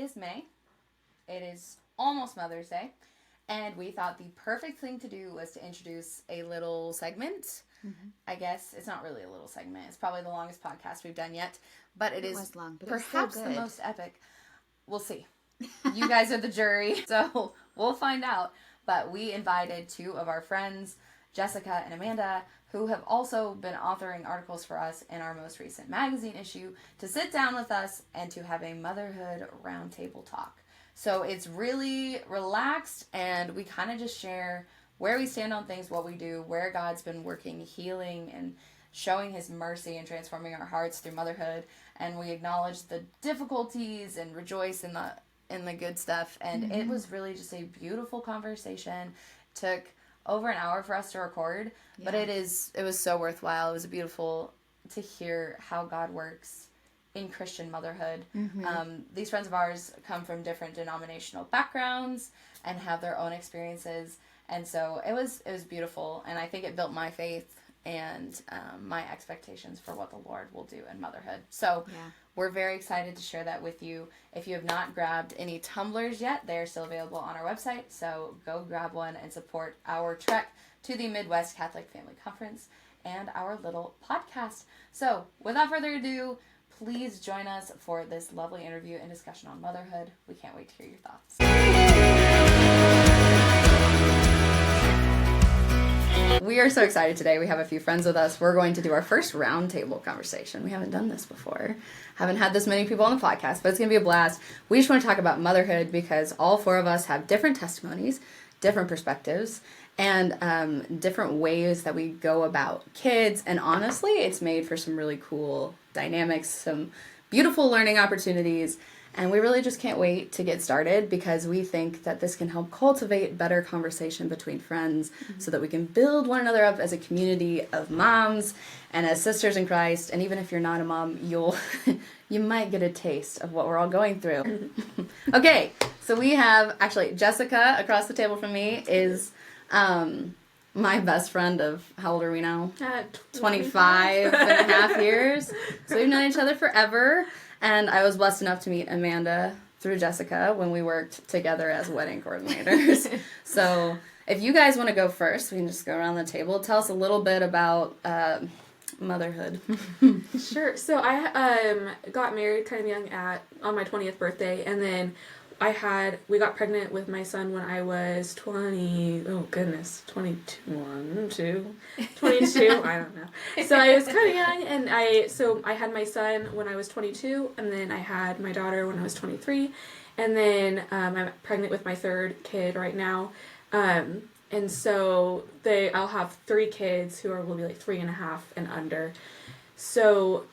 is May. It is almost Mother's Day. And we thought the perfect thing to do was to introduce a little segment. Mm-hmm. I guess it's not really a little segment. It's probably the longest podcast we've done yet. But it is long, but perhaps the most epic. We'll see. You guys are the jury, so we'll find out. But we invited two of our friends, Jessica and Amanda, who have also been authoring articles for us in our most recent magazine issue, to sit down with us and to have a motherhood roundtable talk. So it's really relaxed, and we kind of just share where we stand on things, what we do, where God's been working, healing, and showing his mercy and transforming our hearts through motherhood. And we acknowledge the difficulties and rejoice in the good stuff. And it was really just a beautiful conversation. Took over an hour for us to record, but it was so worthwhile. It was beautiful to hear how God works in Christian motherhood. These friends of ours come from different denominational backgrounds and have their own experiences, and so it was beautiful, and I think it built my faith and my expectations for what the Lord will do in motherhood. So we're very excited to share that with you. If you have not grabbed any tumblers yet, they're still available on our website, so go grab one and support our trek to the Midwest Catholic Family Conference and our little podcast. So without further ado, please join us for this lovely interview and discussion on motherhood. We can't wait to hear your thoughts. We are so excited today. We have a few friends with us. We're going to do our first roundtable conversation. We haven't done this before. Haven't had this many people on the podcast, but it's going to be a blast. We just want to talk about motherhood because all four of us have different testimonies, different perspectives, and different ways that we go about kids. And honestly, it's made for some really cool dynamics, some beautiful learning opportunities. And we really just can't wait to get started because we think that this can help cultivate better conversation between friends so that we can build one another up as a community of moms and as sisters in Christ. And even if you're not a mom, you might get a taste of what we're all going through. Okay, so we have, actually, Jessica across the table from me is my best friend of, how old are we now? 25 and a half years. So we've known each other forever. And I was blessed enough to meet Amanda through Jessica when we worked together as wedding coordinators. So if you guys want to go first, we can just go around the table. Tell us a little bit about motherhood. Sure. So I got married kind of young on my 20th birthday, and then we got pregnant with my son when I was 22, I don't know. So I was kind of young, and I had my son when I was 22, and then I had my daughter when I was 23, and then I'm pregnant with my third kid right now, and so I'll have 3 kids who will be like 3.5 and under. So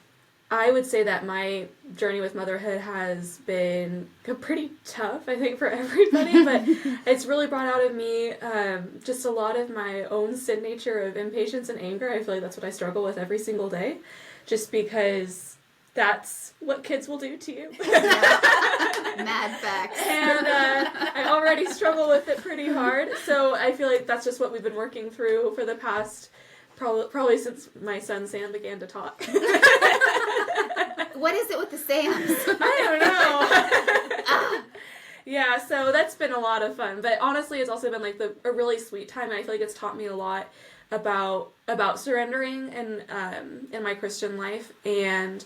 I would say that my journey with motherhood has been pretty tough, I think, for everybody, but it's really brought out of me just a lot of my own sin nature of impatience and anger. I feel like that's what I struggle with every single day, just because that's what kids will do to you. Mad facts. And I already struggle with it pretty hard, so I feel like that's just what we've been working through for the past probably since my son Sam began to talk. What is it with the Sams? I don't know. Yeah, so that's been a lot of fun. But honestly, it's also been like a really sweet time. And I feel like it's taught me a lot about surrendering in my Christian life and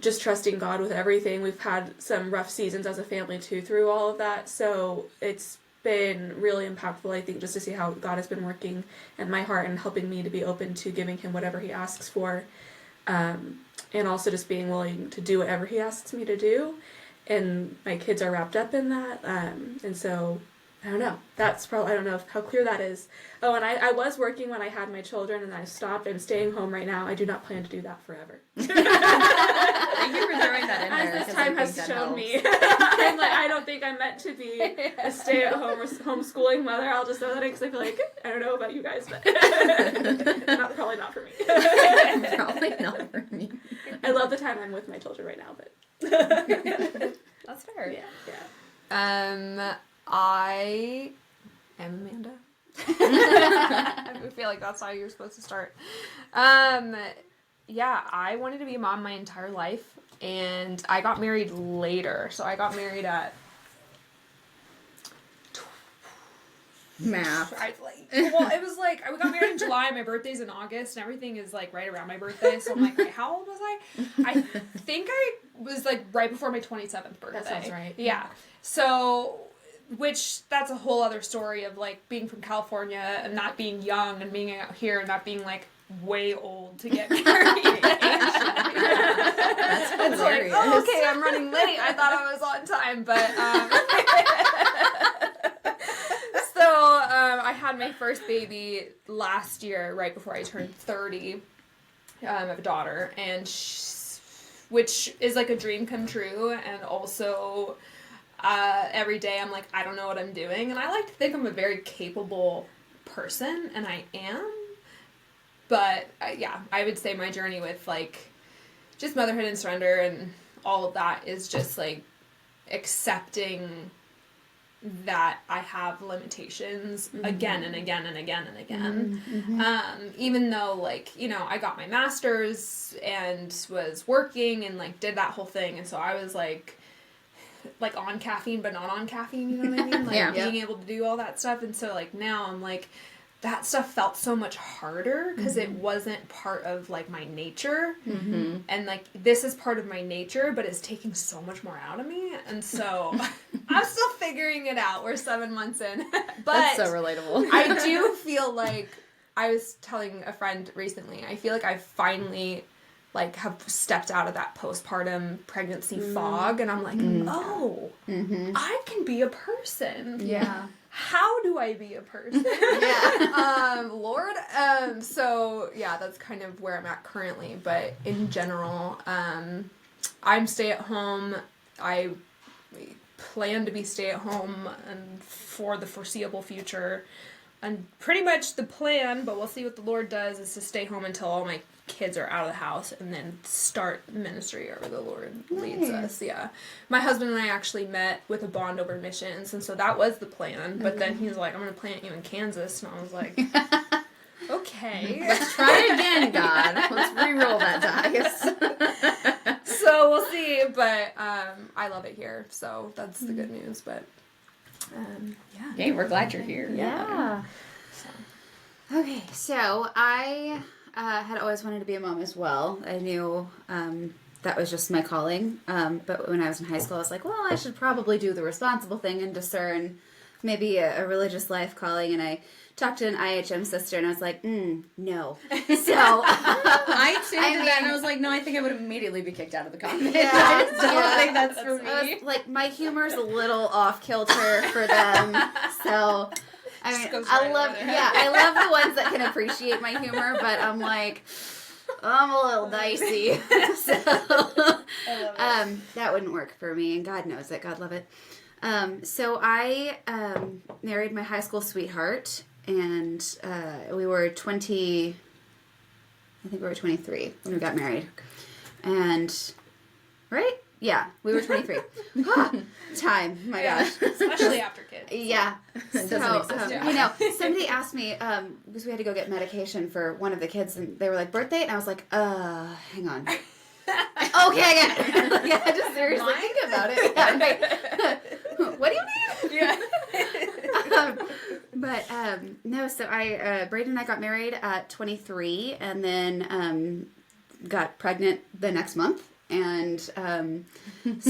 just trusting God with everything. We've had some rough seasons as a family too through all of that. So it's been really impactful, I think, just to see how God has been working in my heart and helping me to be open to giving him whatever he asks for, and also just being willing to do whatever he asks me to do, and my kids are wrapped up in that, and so I don't know. I don't know how clear that is. Oh, and I was working when I had my children, and I stopped. I'm staying home right now. I do not plan to do that forever. Thank you for throwing that in there. As this time has shown me. I don't think I'm meant to be a stay-at-home or homeschooling mother. I'll just throw that in because I feel like, I don't know about you guys, but probably not for me. Probably not for me. I love the time I'm with my children right now, but... That's fair. Yeah. I am Amanda. I feel like that's how you're supposed to start. Yeah, I wanted to be a mom my entire life. and I got married later. So I got married at Math. well, it was like I got married in July. My birthday's in August, and everything is like right around my birthday. So I'm like, wait, how old was I? I think I was like right before my 27th birthday. That sounds right. Yeah. So, which that's a whole other story of like being from California and not being young and being out here and not being like way old to get married. That's It's like, hilarious. oh, okay, I'm running late. I thought I was on time, but so I had my first baby last year, right before I turned 30. I have a daughter, and which is like a dream come true, and also every day I'm like, I don't know what I'm doing, and I like to think I'm a very capable person, and I am. But yeah, I would say my journey with like just motherhood and surrender and all of that is just like accepting that I have limitations again and again and again and again. Even though like, you know, I got my master's and was working and like did that whole thing, and so I was like on caffeine but not on caffeine, you know what I mean? Like Yeah. being able to do all that stuff, and so like now I'm like that stuff felt so much harder because it wasn't part of like my nature, and like this is part of my nature, but it's taking so much more out of me, and so I'm still figuring it out. We're 7 months in, but That's so relatable. I do feel like I was telling a friend recently. I feel like I finally like have stepped out of that postpartum pregnancy fog, and I'm like, oh, I can be a person. Yeah. How do I be a person? Yeah. Lord. So yeah, that's kind of where I'm at currently. But in general, I'm stay at home. I plan to be stay at home and for the foreseeable future. And pretty much the plan, but we'll see what the Lord does, is to stay home until all my kids are out of the house and then start ministry wherever the Lord leads us. Yeah. My husband and I actually met with a bond over missions, and so that was the plan. But then he was like, I'm going to plant you in Kansas. And I was like, okay. Let's try it again, God. Let's re-roll that dice. So we'll see. But I love it here. So that's the good news. But yeah. Okay, we're glad you're here. Yeah. So. Okay, so I had always wanted to be a mom as well. I knew that was just my calling. But when I was in high school, I was like, well, I should probably do the responsible thing and discern maybe a religious life calling. And I talked to an IHM sister, and I was like, no. So I too I did that, and I mean- was like, no, I think I would immediately be kicked out of the convent. Yeah, I just don't yeah. think that's for I me. was, like, my humor's a little off kilter for them. So I mean, goes I right love, over there. yeah, I love the ones that can appreciate my humor, but I'm like, I'm a little dicey. So that wouldn't work for me, and God knows it. God love it. So I married my high school sweetheart, and we were 20. I think we were 23 when we got married, and right. Yeah, we were 23. Time, my gosh. Especially after kids. Yeah. It So, doesn't exist. you know, somebody asked me, because we had to go get medication for one of the kids, and they were like, birthday? And I was like, hang on. Okay, I get it. Like, I had to seriously think about it. Yeah, right. What do you mean? Yeah. No, so Braden and I got married at 23, and then got pregnant the next month. And and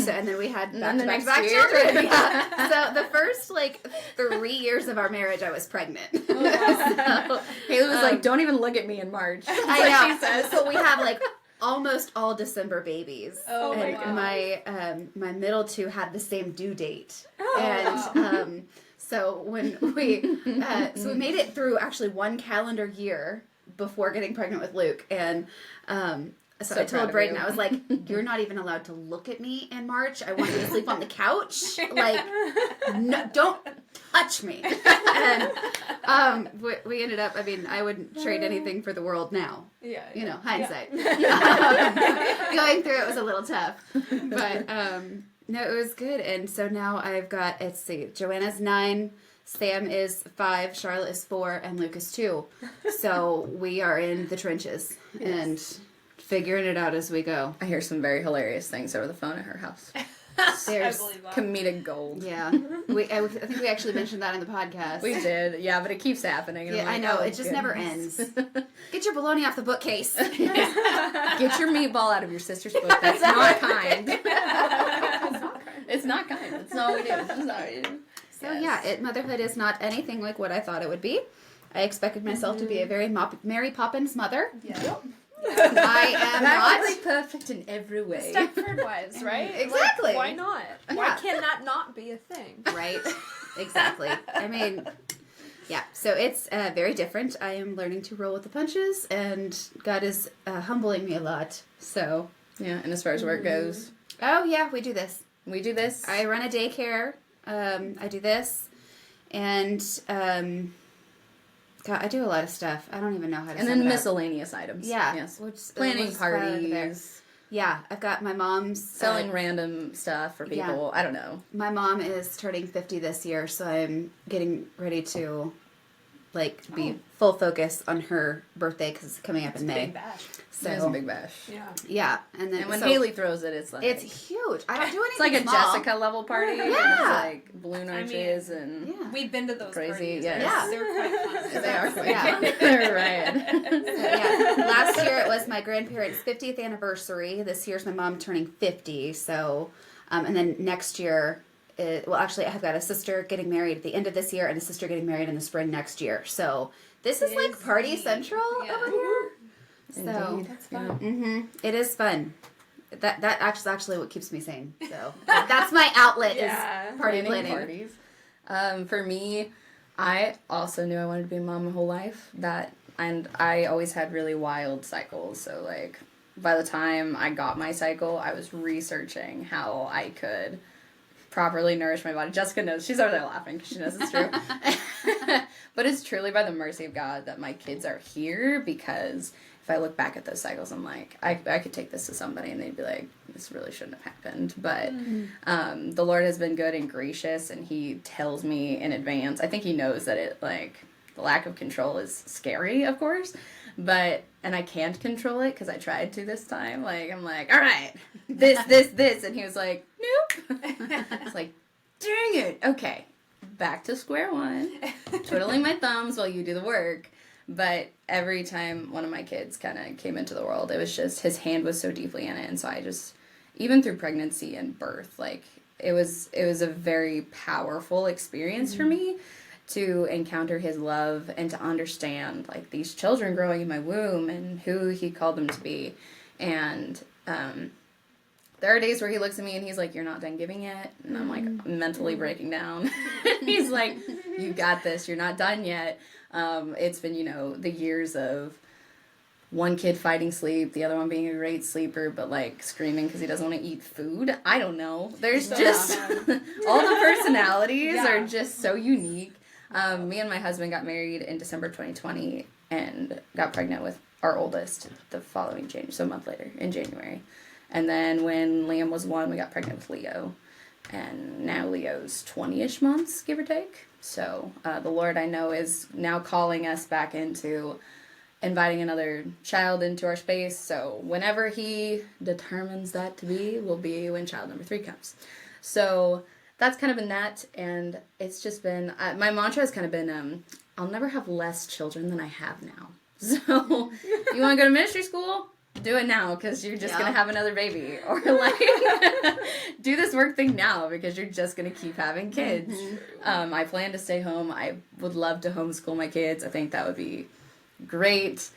then we had then the back next year? children. Yeah. So the first 3 years of our marriage, I was pregnant. So, Haley was like, don't even look at me in March. I know. She says. So we have almost all December babies. Oh my and gosh. my middle two had the same due date. Oh. And so when we we made it through actually one calendar year before getting pregnant with Luke, and so I proud told of Braden, you. I was like, you're not even allowed to look at me in March. I want you to sleep on the couch. No, don't touch me. And we ended up, I mean, I wouldn't trade anything for the world now. Yeah. You know, hindsight. Going through it was a little tough. But no, it was good. And so now I've got, let's see, Joanna's 9, Sam is 5, Charlotte is 4, and Luke is 2. So we are in the trenches and figuring it out as we go. I hear some very hilarious things over the phone at her house. There's I believe that. Comedic gold. yeah. I think we actually mentioned that in the podcast. We did, yeah, but it keeps happening. And Yeah, I'm like, I know. oh, It just never goodness. ends. Get your bologna off the bookcase. Get your meatball out of your sister's book. That's not kind. It's not kind. It's not what we do. It's not what we do. So yeah, motherhood is not anything like what I thought it would be. I expected myself to be a very Mary Poppins mother. Yeah. I am Practically not. perfect in every way. Stepford wives, right? Exactly. Like, why not? Yeah. Why can that not be a thing? Right. Exactly. I mean, yeah. So it's very different. I am learning to roll with the punches, and God is humbling me a lot. So. Yeah, and as far as work goes, Oh yeah, we do this. we do this. I run a daycare. I do this, and God, I do a lot of stuff. I don't even know how to. and sum then it up. miscellaneous items. Yeah. Yes. Which Planning was right over there. parties, Yeah, I've got my mom's selling random stuff for people. I don't know. My mom is turning 50 this year, so I'm getting ready to be full focus on her birthday because it's coming up in May. Big bash. So It's a big bash. Yeah. yeah, and then And when so Haley throws it, it's like it's huge. I don't do anything it's like a small. Jessica level party. Yeah. And it's like balloon arches and Yeah. We've been to those Crazy, parties. yes. Yeah. They're quite fun. they are quite Yeah. They're right. Yeah. Last year it was my grandparents' 50th anniversary. This year's my mom turning 50. So, and then next year, actually, I've got a sister getting married at the end of this year and a sister getting married in the spring next year. So this is like party central Yeah. over here. So Indeed. That's fun. it is fun. That actually what keeps me sane. So that's my outlet Yeah. is party Planning planning. parties. For me, I also knew I wanted to be a mom my whole life. And I always had really wild cycles. So like by the time I got my cycle, I was researching how I could properly nourish my body. Jessica knows. She's over there laughing because she knows it's true. But it's truly by the mercy of God that my kids are here, because if I look back at those cycles, I'm like, I could take this to somebody and they'd be like, this really shouldn't have happened. But the Lord has been good and gracious, and he tells me in advance. I think he knows that it, like, the lack of control is scary, of course. And I can't control it because I tried to this time. Like, I'm like, all right, this. And he was like, nope. It's like, dang it. Okay, back to square one. Twiddling my thumbs while you do the work. But every time one of my kids kind of came into the world, it was just, his hand was so deeply in it. And so I just, even through pregnancy and birth, like, it was a very powerful experience for me to encounter his love and to understand, like, these children growing in my womb and who he called them to be. And there are days where he looks at me and he's like, you're not done giving yet. And I'm like mentally breaking down. He's like, you got this. You're not done yet. It's been, the years of one kid fighting sleep, the other one being a great sleeper, but like screaming because he doesn't want to eat food. I don't know. There's just all the personalities are just so unique. Me and my husband got married in December 2020 and got pregnant with our oldest the following January, so a month later in January. And then when Liam was 1, we got pregnant with Leo. And now Leo's 20-ish months, give or take. So the Lord, I know, is now calling us back into inviting another child into our space. So whenever he determines that to be, will be when child number 3 comes. So that's kind of been that. And it's just been, my mantra has kind of been, I'll never have less children than I have now. So you want to go to ministry school? Do it now, because you're just going to have another baby. Or, like, do this work thing now, because you're just going to keep having kids. I plan to stay home. I would love to homeschool my kids. I think that would be great.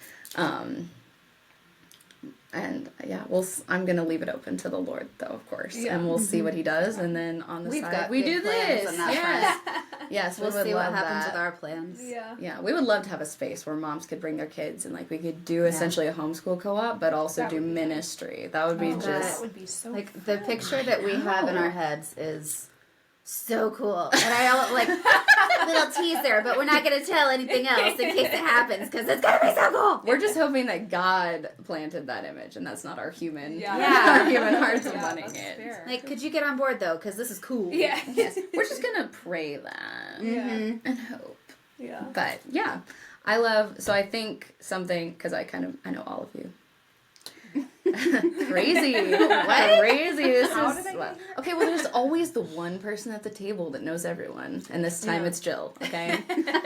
And, yeah, I'm going to leave it open to the Lord, though, of course. Yeah. And we'll see what he does. And then on the side, we do this. Yes. Yes, We'll see what happens with our plans. Yeah. Yeah, we would love to have a space where moms could bring their kids and, like, we could do essentially a homeschool co-op, but also do ministry. That would be that would be so like fun. the picture that we have in our heads is so cool. And I like little teaser, but we're not going to tell anything else in case it happens, because it's going to be so cool. We're just hoping that God planted that image, and that's not our human, Yeah. our human hearts Yeah, wanting that's it. fair. Like, could you get on board, though? Because this is cool. Yeah. Yes, we're just gonna pray that Mhm. and hope. Yeah. But yeah, I think something, because I know all of you. Crazy. Crazy. This How is did I get here? okay. Well, there's always the one person at the table that knows everyone, and this time it's Jill. Okay,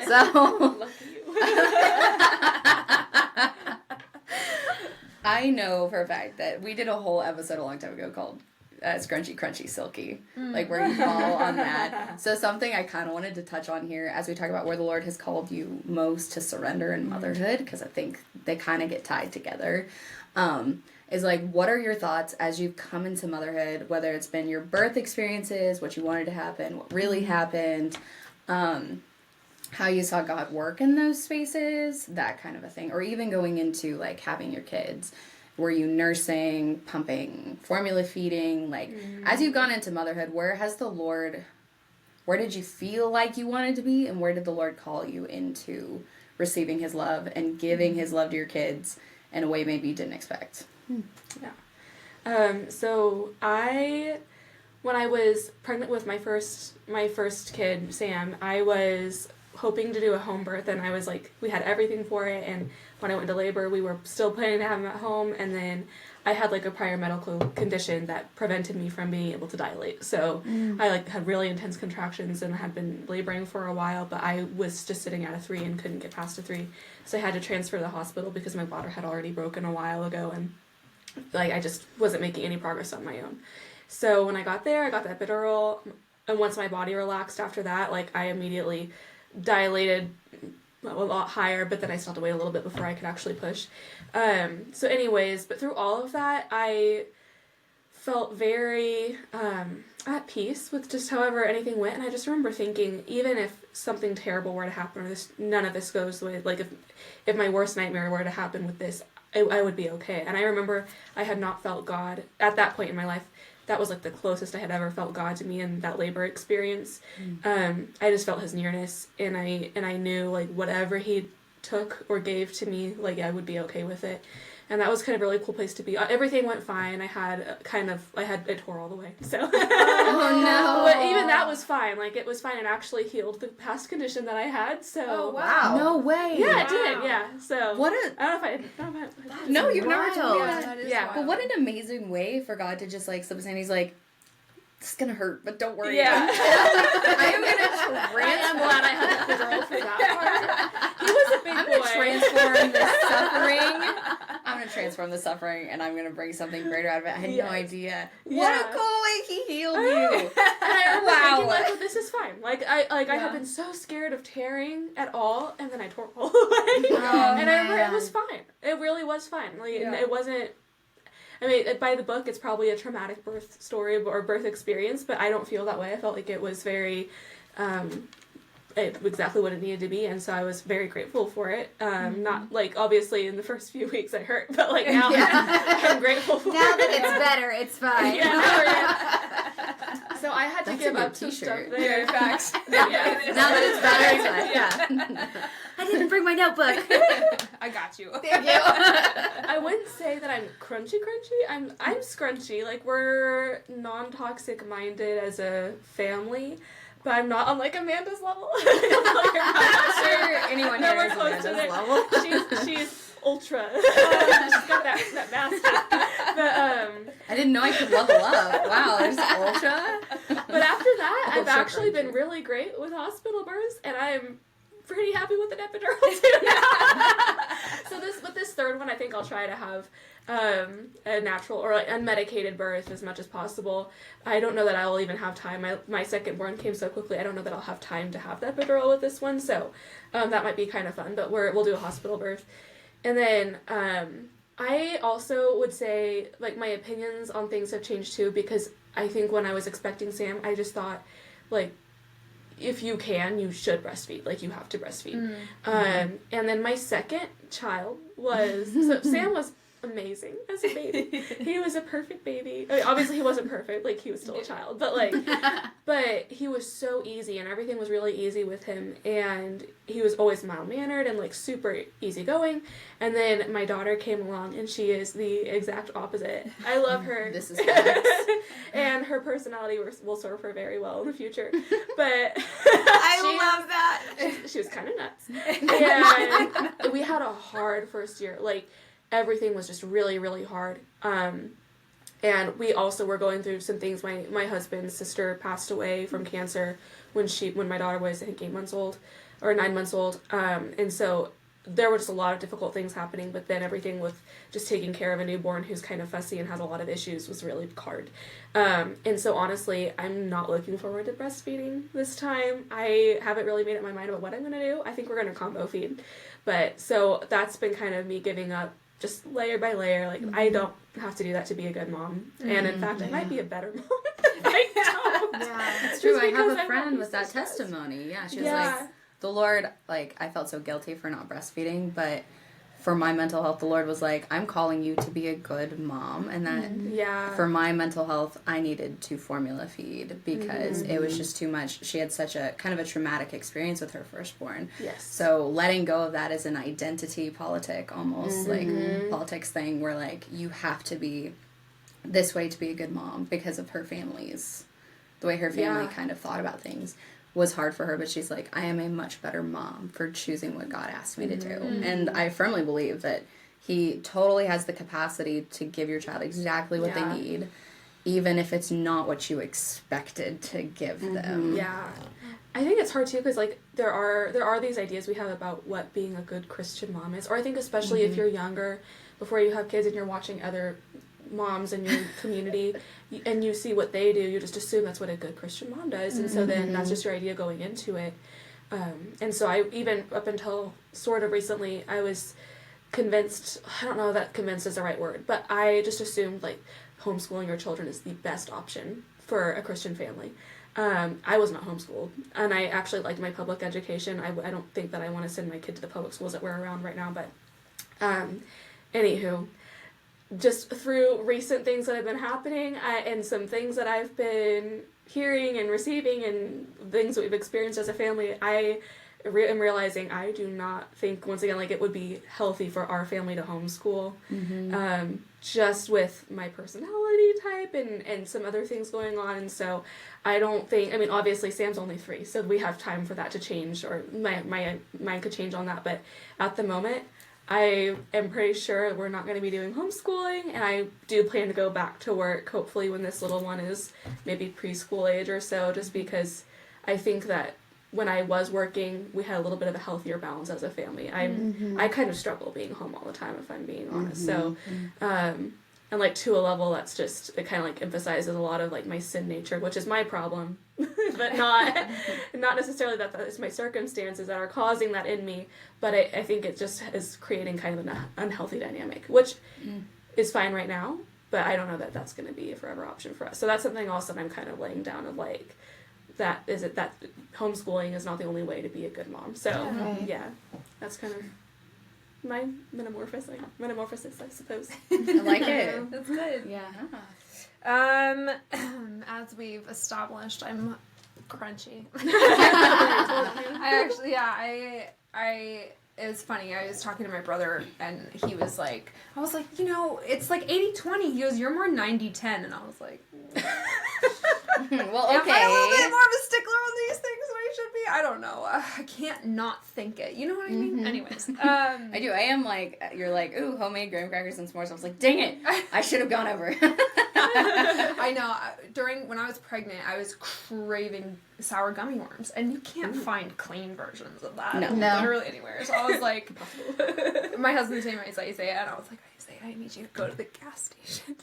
so Lucky you. I know for a fact that we did a whole episode a long time ago called Scrunchy, Crunchy, Silky, like where you fall on that. So something I kind of wanted to touch on here as we talk about where the Lord has called you most to surrender in motherhood, because I think they kind of get tied together, is like, what are your thoughts as you've come into motherhood, whether it's been your birth experiences, what you wanted to happen, what really happened, how you saw God work in those spaces, that kind of a thing, or even going into like having your kids. Were you nursing, pumping, formula feeding? Like, as you've gone into motherhood, where did you feel like you wanted to be, and where did the Lord call you into receiving his love and giving his love to your kids in a way maybe you didn't expect? Yeah. So when I was pregnant with my first kid, Sam, I was hoping to do a home birth, and I was like, we had everything for it, and when I went into labor, we were still planning to have him at home, and then I had like a prior medical condition that prevented me from being able to dilate. So I like had really intense contractions and had been laboring for a while, but I was just sitting at a 3 and couldn't get past a 3. So I had to transfer to the hospital because my bladder had already broken a while ago, and like I just wasn't making any progress on my own. So when I got there, I got the epidural, and once my body relaxed after that, like I immediately dilated a lot higher, but then I still had to wait a little bit before I could actually push. So anyways, but through all of that, I felt very at peace with just however anything went, and I just remember thinking, even if something terrible were to happen, or none of this goes the way, like if my worst nightmare were to happen with this, I would be okay. And I remember I had not felt God at that point in my life. That was like the closest I had ever felt God to me in that labor experience. I just felt his nearness, and I knew like whatever he took or gave to me, like I would be okay with it. And that was kind of a really cool place to be. Everything went fine. I tore all the way. So Oh no. But even that was fine. Like it was fine, and actually healed the past condition that I had. So Oh, wow. No way. Yeah, it did. Yeah. So What a I don't know if I no, you've never told me wild. that. That is Yeah, wild. But what an amazing way for God to just like slip his hand. He's like, this is gonna hurt, but don't worry. Yeah. I am gonna I am glad I had the girl for that part. He was a big I'm boy. gonna transform the suffering. I'm gonna transform the suffering, and I'm gonna bring something greater out of it. I had no idea. What Yeah. a cool way he healed I you. know. And I remember thinking, like, Wow. well, this is fine. Like, I Yeah. had been so scared of tearing at all, and then I tore all the way. Oh, And I remember it man. was fine. It really was fine. Like, Yeah. it wasn't... I mean, by the book, it's probably a traumatic birth story or birth experience, but I don't feel that way. I felt like it was very... exactly what it needed to be, and so I was very grateful for it. Not, like, obviously in the first few weeks I hurt, but, like, now I'm grateful for it. Now that it's better, it's fine. Yeah, now we're- So I had to That's give a good up some stuff t-shirt. there. Yeah, facts. Yeah. Now that it's better, it's fine. Yeah. I didn't bring my notebook. I got you. Thank you. I wouldn't say that I'm crunchy. I'm scrunchy. Like, we're non-toxic minded as a family, but I'm not on like Amanda's level. I'm sure anyone No, here we're is close on to this there. level. She's ultra. She's got that mask. But I didn't know I could level up. Wow, there's ultra. But after that, I've Ultra actually been crunchy. really great with hospital births, and I'm pretty happy with an epidural too now. So this third one, I think I'll try to have a natural or like unmedicated birth as much as possible. I don't know that I'll even have time. My second born came so quickly. I don't know that I'll have time to have the epidural with this one. So that might be kind of fun. But we'll do a hospital birth, and then I also would say like my opinions on things have changed too, because I think when I was expecting Sam, I just thought like, if you can, you should breastfeed. Like, you have to breastfeed. And then my second child was... So Sam was amazing as a baby. He was a perfect baby. I mean, obviously, he wasn't perfect. Like, he was still a child. But, like... But he was so easy, and everything was really easy with him. And he was always mild-mannered and, like, super easygoing. And then my daughter came along, and she is the exact opposite. I love her. This is facts. And her personality will serve her very well in the future. But I love that. she was kind of nuts. And we had a hard first year. Like, everything was just really, really hard. And we also were going through some things. My husband's sister passed away from cancer when my daughter was, I think, 8 months old or 9 months old. And so there were just a lot of difficult things happening, but then everything with just taking care of a newborn who's kind of fussy and has a lot of issues was really hard. And so honestly, I'm not looking forward to breastfeeding this time. I haven't really made up my mind about what I'm going to do. I think we're going to combo feed. But so that's been kind of me giving up just layer by layer. Like, I don't have to do that to be a good mom. And in fact, I might be a better mom if I don't. Yeah, It's true. Just I have because a I'm friend not with that used to stress. testimony. Yeah, she was Yeah. like, the Lord, like, I felt so guilty for not breastfeeding, but for my mental health, the Lord was like, I'm calling you to be a good mom, and that Yeah. for my mental health, I needed to formula feed because it was just too much. She had such a kind of a traumatic experience with her firstborn. Yes. So letting go of that is an identity politic, almost like politics thing where like you have to be this way to be a good mom because of her family's, the way her family Yeah. kind of thought about things was hard for her, but she's like, I am a much better mom for choosing what God asked me to do. And I firmly believe that he totally has the capacity to give your child exactly what they need, even if it's not what you expected to give them. Yeah. I think it's hard too because like there are these ideas we have about what being a good Christian mom is, or I think especially if you're younger, before you have kids and you're watching other moms in your community and you see what they do, you just assume that's what a good Christian mom does, and so then that's just your idea going into it. And so I, even up until sort of recently, I was convinced, I don't know that convinced is the right word, but I just assumed like homeschooling your children is the best option for a Christian family. I was not homeschooled, and I actually liked my public education. I don't think that I want to send my kid to the public schools that we're around right now, but anywho, just through recent things that have been happening and some things that I've been hearing and receiving and things that we've experienced as a family, I am realizing I do not think, once again, like it would be healthy for our family to homeschool. Just with my personality type and some other things going on. And so I don't think, I mean, obviously Sam's only 3, so we have time for that to change, or my mind could change on that. But at the moment, I am pretty sure we're not going to be doing homeschooling, and I do plan to go back to work, hopefully when this little one is maybe preschool age or so, just because I think that when I was working, we had a little bit of a healthier balance as a family. I kind of struggle being home all the time, if I'm being honest. So, and like to a level that's just, it kind of like emphasizes a lot of like my sin nature, which is my problem, but not necessarily that is my circumstances that are causing that in me. But I think it just is creating kind of an unhealthy dynamic, which is fine right now, but I don't know that that's going to be a forever option for us. So that's something else that I'm kind of laying down of like, that homeschooling is not the only way to be a good mom. So yeah, that's kind of my metamorphosis, I suppose. I like it. That's good. Yeah. As we've established, I'm crunchy. It was funny. I was talking to my brother, and he was like, I was like, it's like 80-20. He goes, you're more 90-10. And I was like, Well, am okay. I a little bit more of a stickler on these things than I should be? I don't know. I can't not think it. You know what I mean? Anyways. I do. I am like, you're like, ooh, homemade graham crackers and s'mores. I was like, dang it. I should have gone over. I know. When I was pregnant, I was craving sour gummy worms, and you can't find clean versions of that literally anywhere. So I was like, my husband's name is Isaiah, and I was like, Isaiah, I need you to go to the gas station.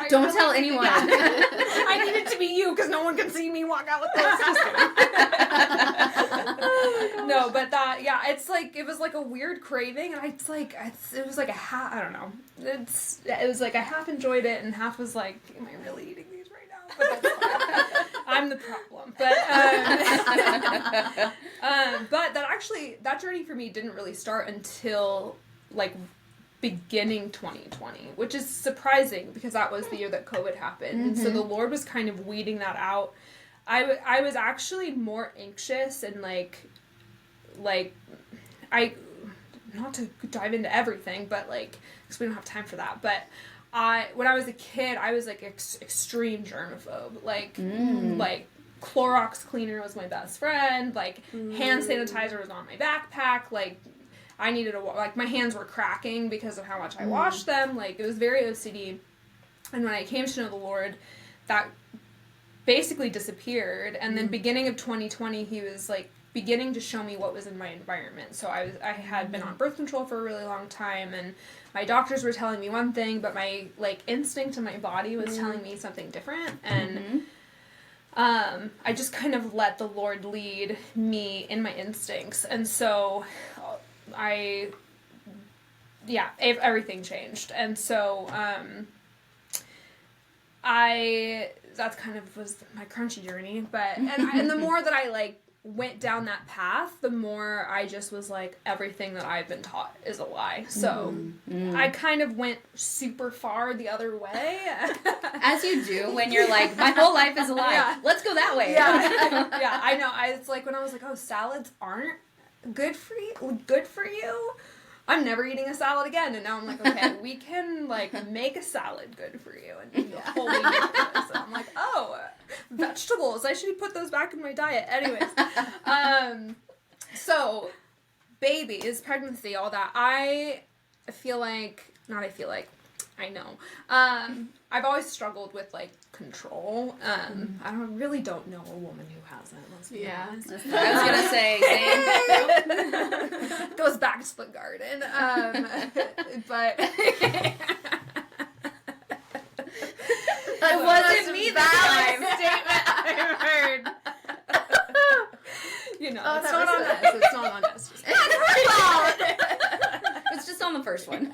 Don't tell anyone. I need it to be you, because no one can see me walk out with this. Just kidding. No, but it's like, it was like a weird craving, and it was like a half, I don't know. It was like I half enjoyed it, and half was like, am I really eating these right now? But that's fine. I'm the problem. But that journey for me didn't really start until like beginning 2020, which is surprising because that was the year that COVID happened. And so the Lord was kind of weeding that out. I was actually more anxious and like not to dive into everything, but like, because we don't have time for that, but when I was a kid, I was like extreme germaphobe. Like Clorox cleaner was my best friend. Like hand sanitizer was on my backpack. Like I needed like, my hands were cracking because of how much I washed them. Like, it was very OCD. And when I came to know the Lord, that basically disappeared. And then beginning of 2020, he was, like, beginning to show me what was in my environment. So I had been on birth control for a really long time, and my doctors were telling me one thing, but my, like, instinct in my body was telling me something different. And I just kind of let the Lord lead me in my instincts. And so everything changed. And so that's kind of was my crunchy journey. But and the more that I, like, went down that path, the more I just was like, everything that I've been taught is a lie. So I kind of went super far the other way. As you do when you're like, my whole life is a lie. Yeah. Let's go that way. Yeah, I know. It's like when I was like, oh, salads aren't good for you. I'm never eating a salad again. And now I'm like, okay, we can, like, make a salad good for you and be wholly nutritious. And I'm like, oh, vegetables. I should put those back in my diet. Anyways. So, babies, pregnancy, all that. I know. I've always struggled with, like, control. I really don't know a woman who hasn't. Let's be honest. I was gonna say, same. Goes back to the garden. But it wasn't me that time. Statement I've heard. You know, it's not on us. It's not on us. It's just on the first one.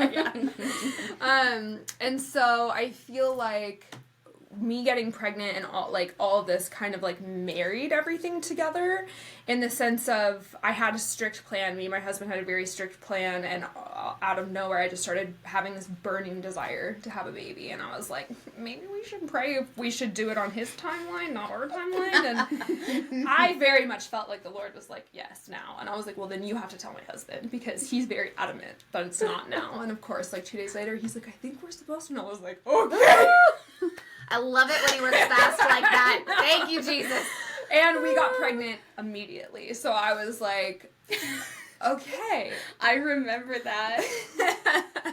And so I feel like me getting pregnant and all this kind of, like, married everything together, in the sense of I had a strict plan. Me and my husband had a very strict plan, and out of nowhere I just started having this burning desire to have a baby, and I was like, maybe we should pray if we should do it on his timeline, not our timeline. And I very much felt like the Lord was like, yes, now. And I was like, well, then you have to tell my husband, because he's very adamant that it's not now. And of course, like, 2 days later, he's like, I think we're supposed to. And I was like, okay. I love it when he works fast like that. Thank you, Jesus. And we got pregnant immediately. So I was like, okay. I remember that.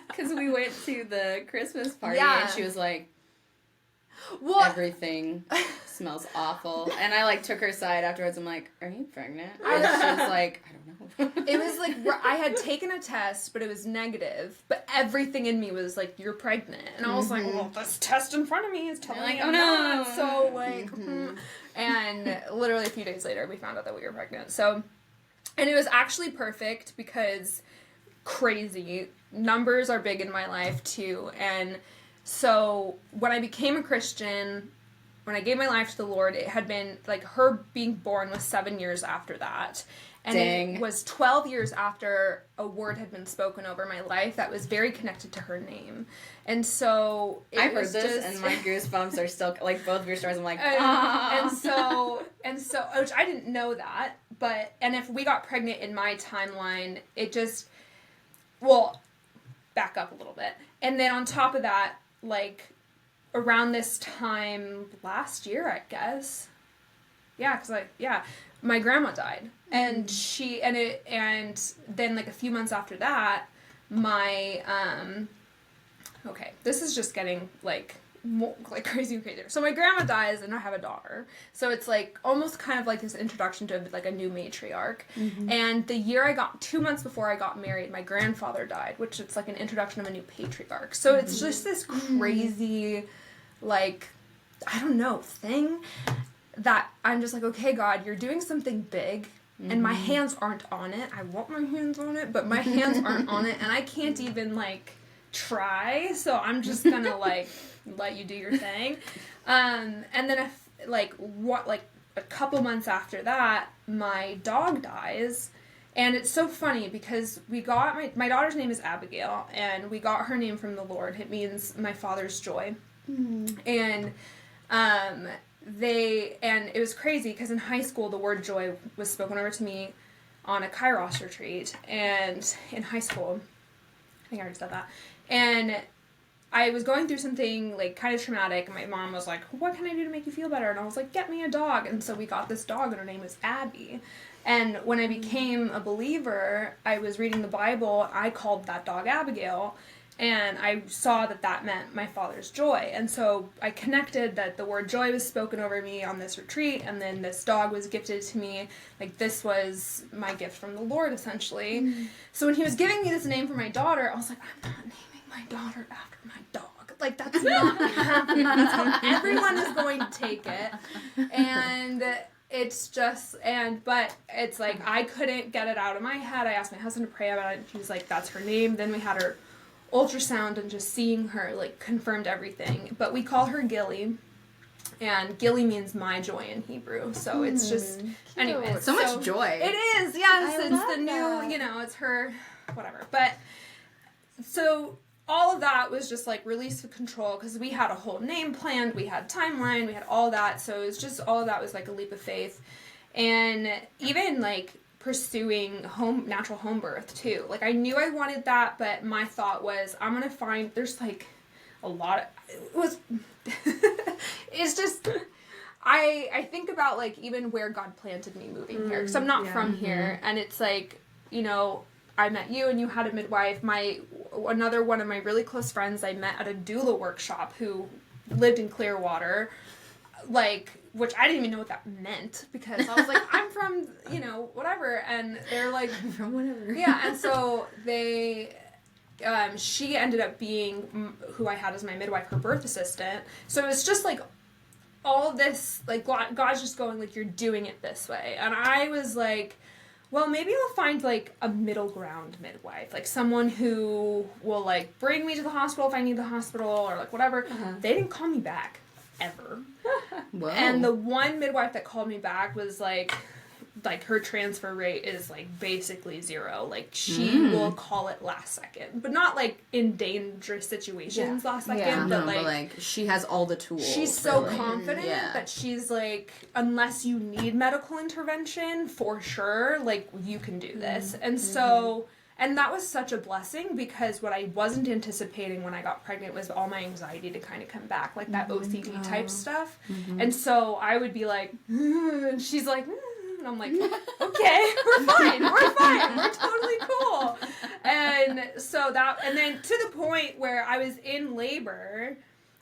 Because we went to the Christmas party, and she was like, everything smells awful. And I, like, took her aside afterwards. I'm like, are you pregnant? And she was like, I don't know. It was like, I had taken a test, but it was negative. But everything in me was like, you're pregnant. And I was like, well, this test in front of me is telling me I'm not. So, like, and literally a few days later, we found out that we were pregnant. So, and it was actually perfect, because crazy. Numbers are big in my life, too. And so when I became a Christian, when I gave my life to the Lord, it had been, like, her being born was 7 years after that. And it was 12 years after a word had been spoken over my life that was very connected to her name. And so I've heard this, and my goosebumps are still, like, both of your stories, I'm like, ah. And so, which I didn't know that, and if we got pregnant in my timeline, it just, well, back up a little bit. And then on top of that, like, around this time last year, I guess. Yeah, because my grandma died. And and then, like, a few months after that, my, okay, this is just getting, like, more, like, crazy and crazier. So my grandma dies, and I have a daughter. So it's, like, almost kind of like this introduction to, like, a new matriarch. And the year 2 months before I got married, my grandfather died, which it's, like, an introduction of a new patriarch. So it's just this crazy, like, I don't know, thing that I'm just like, okay, God, you're doing something big, and my hands aren't on it. I want my hands on it, but my hands aren't on it, and I can't even, like, try, so I'm just gonna, like, let you do your thing. And then, a couple months after that, my dog dies, and it's so funny, because we got, my daughter's name is Abigail, and we got her name from the Lord. It means my father's joy. And, and it was crazy, because in high school, the word joy was spoken over to me on a Kairos retreat, and in high school, I think I already said that, and I was going through something, like, kind of traumatic, and my mom was like, what can I do to make you feel better? And I was like, get me a dog. And so we got this dog, and her name was Abby. And when I became a believer, I was reading the Bible, I called that dog Abigail, and I saw that that meant my Father's joy. And so I connected that the word joy was spoken over me on this retreat, and then this dog was gifted to me. Like, this was my gift from the Lord, essentially. Mm. So when he was giving me this name for my daughter, I was like, I'm not naming my daughter after my dog. Like, that's not happening. That's how everyone is going to take it. And it's just, but it's like, I couldn't get it out of my head. I asked my husband to pray about it, and he was like, that's her name. Then we had her ultrasound, and just seeing her, like, confirmed everything. But we call her Gilly, and Gilly means my joy in Hebrew. So it's just, anyway. So much joy. It is, yes. It's the new, you know, it's her, whatever. But, so all of that was just, like, release of control, because we had a whole name planned, we had timeline, we had all that. So it was just, all of that was, like, a leap of faith. And even, like, pursuing natural home birth too. Like, I knew I wanted that, but my thought was, I'm gonna find, there's like a lot of, it was, it's just, I think about, like, even where God planted me moving here, because I'm not from here, and it's like, you know, I met you and you had a midwife. Another one of my really close friends I met at a doula workshop who lived in Clearwater, like, which I didn't even know what that meant, because I was like, I'm from, you know, whatever, and they're like, I'm from whatever. Yeah, and so she ended up being who I had as my midwife, her birth assistant, so it was just, like, all of this, like, God's just going, like, you're doing it this way, and I was like, well, maybe I'll find, like, a middle ground midwife, like, someone who will, like, bring me to the hospital if I need the hospital, or, like, whatever. They didn't call me back, ever. Whoa. And the one midwife that called me back was like her transfer rate is, like, basically 0. Like, she will call it last second, but not, like, in dangerous situations last second, but like she has all the tools. She's so confident that she's like, unless you need medical intervention, for sure, like, you can do this. And so, and that was such a blessing, because what I wasn't anticipating when I got pregnant was all my anxiety to kind of come back, like that OCD type stuff. And so I would be like, and she's like, and I'm like, okay, we're fine, we're totally cool. And so that, and then to the point where I was in labor,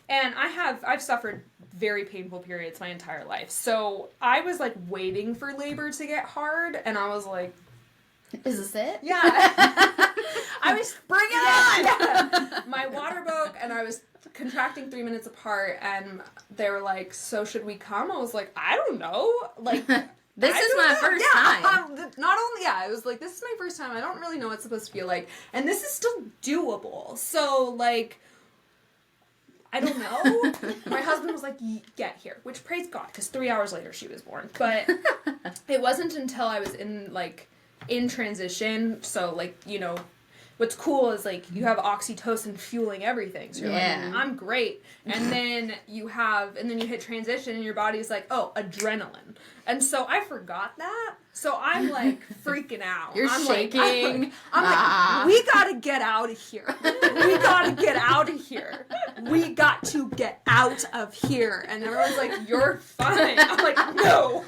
and I've suffered very painful periods my entire life. So I was, like, waiting for labor to get hard, and I was like, is this it? Yeah. I was, bring it on! Yeah. My water broke, and I was contracting 3 minutes apart, and they were like, so should we come? I was like, I don't know. Like, this is my first time. Not only, it was like, this is my first time. I don't really know what it's supposed to feel like. And this is still doable. So, like, I don't know. My husband was like, get here. Which, praise God, because 3 hours later she was born. But it wasn't until I was in transition, so, like, you know, what's cool is, like, you have oxytocin fueling everything, so you're like, I'm great, and then you hit transition, and your body's like, oh, adrenaline, and so I forgot that, so I'm, like, freaking out. You're shaking. I'm like, we gotta get out of here. We gotta get out of here. We got to get out of here. And everyone's like, you're fine. I'm like, no.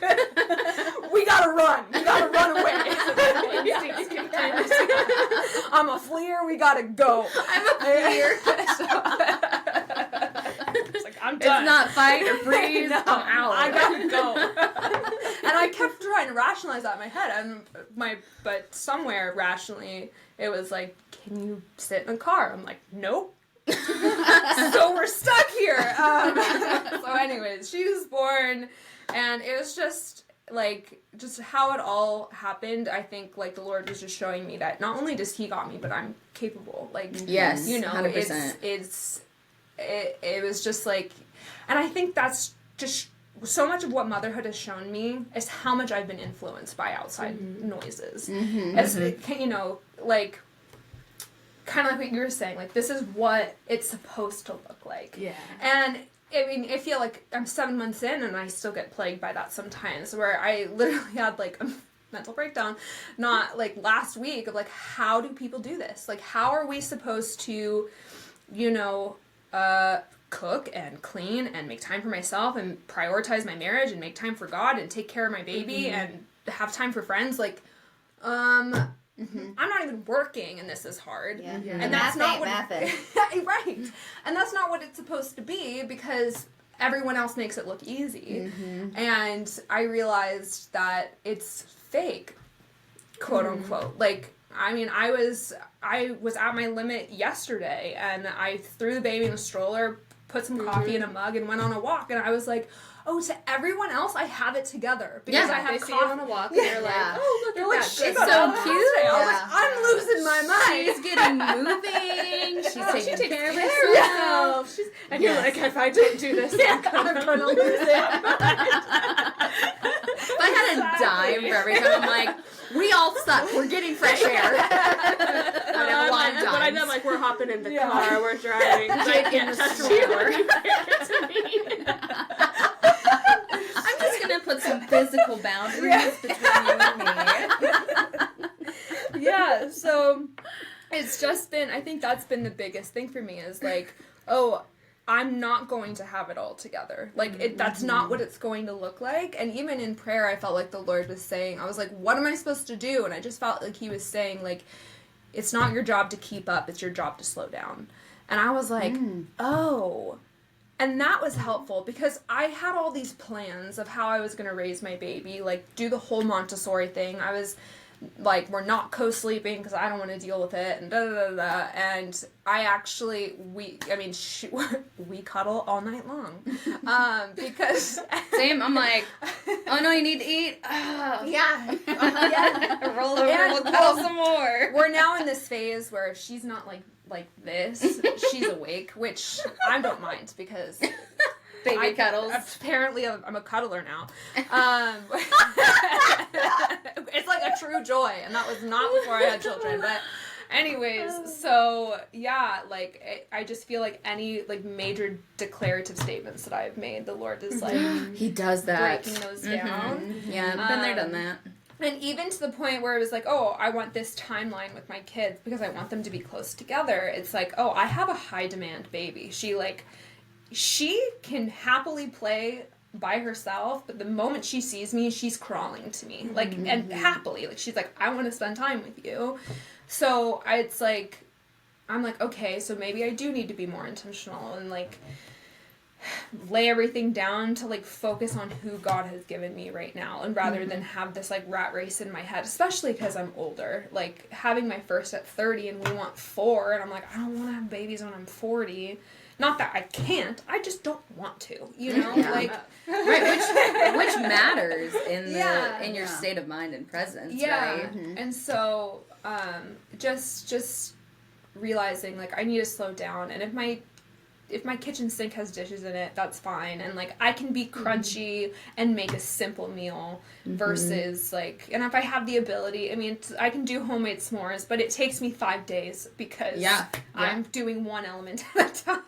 We gotta run. We gotta run away. I'm a fleer. We gotta go. I'm a fleer. It's like, I'm done. It's not fight or freeze. No, I'm out. I gotta go. And I kept trying to rationalize that in my head, but somewhere rationally it was like, can you sit in a car? I'm like, nope. So we're stuck here. So anyways, she was born, and it was just like, just how it all happened. I think, like, the Lord was just showing me that not only does He got me, but I'm capable. Like, yes, you know, 100%. It was just like, and I think that's just so much of what motherhood has shown me is how much I've been influenced by outside noises. As you know, like, kind of like what you were saying, like, this is what it's supposed to look like. Yeah. And I mean, I feel like I'm 7 months in, and I still get plagued by that sometimes, where I literally had, like, a mental breakdown, not, like, last week, of, like, how do people do this? Like, how are we supposed to, you know, cook and clean and make time for myself and prioritize my marriage and make time for God and take care of my baby and have time for friends. Like, I'm not even working and this is hard. Yeah. And that's not what right. And that's not what it's supposed to be because everyone else makes it look easy. And I realized that it's fake, quote unquote. Like, I mean, I was at my limit yesterday and I threw the baby in a stroller, put some coffee in a mug and went on a walk, and I was like, oh, to everyone else, I have it together. Because I have they see you on a walk and they're like, oh, look at that. She's so cute. I was like, I'm losing my mind. She's getting moving. She's taking care of herself. And you're like, if I don't do this, I'm gonna lose it. If I had a dime for every time, I'm like, we all suck. We're getting fresh air. I have a lot of dimes. But I know, like, we're hopping in the car, we're driving. Jake in the stroller. I'm just gonna put some physical boundaries between you and me. Yeah, so it's just been, I think that's been the biggest thing for me is like, oh, I'm not going to have it all together. Like, that's not what it's going to look like. And even in prayer, I felt like the Lord was saying, I was like, what am I supposed to do? And I just felt like he was saying, like, it's not your job to keep up, it's your job to slow down. And I was like, oh. And that was helpful because I had all these plans of how I was going to raise my baby, like, do the whole Montessori thing. I was like, we're not co-sleeping because I don't want to deal with it, and da-da-da-da. And I actually, we cuddle all night long. Because... Same, I'm like, oh no, you need to eat? Oh. Yeah. Roll over, we'll cuddle some more. We're now in this phase where she's not like this. She's awake, which I don't mind because... Baby cuddles. Apparently, I'm a cuddler now. It's like a true joy, and that was not before I had children. But anyways, so yeah, like I just feel like any like major declarative statements that I've made, the Lord is like he does that, breaking those down. Yeah, I've been there, done that. And even to the point where it was like, oh, I want this timeline with my kids because I want them to be close together. It's like, oh, I have a high demand baby. She can happily play by herself, but the moment she sees me, she's crawling to me, like, and happily, like, she's like, I want to spend time with you. So it's like, I'm like, okay, so maybe I do need to be more intentional and like lay everything down to like focus on who God has given me right now, and rather than have this like rat race in my head, especially because I'm older, like having my first at 30 and we want 4, and I'm like, I don't want to have babies when I'm 40. Not that I can't, I just don't want to, you know? Like, right, which matters in your state of mind and presence, right? And so, just realizing, like, I need to slow down, and if my kitchen sink has dishes in it, that's fine. And, like, I can be crunchy and make a simple meal versus, like... And if I have the ability... I mean, I can do homemade s'mores, but it takes me 5 days because I'm doing one element at a time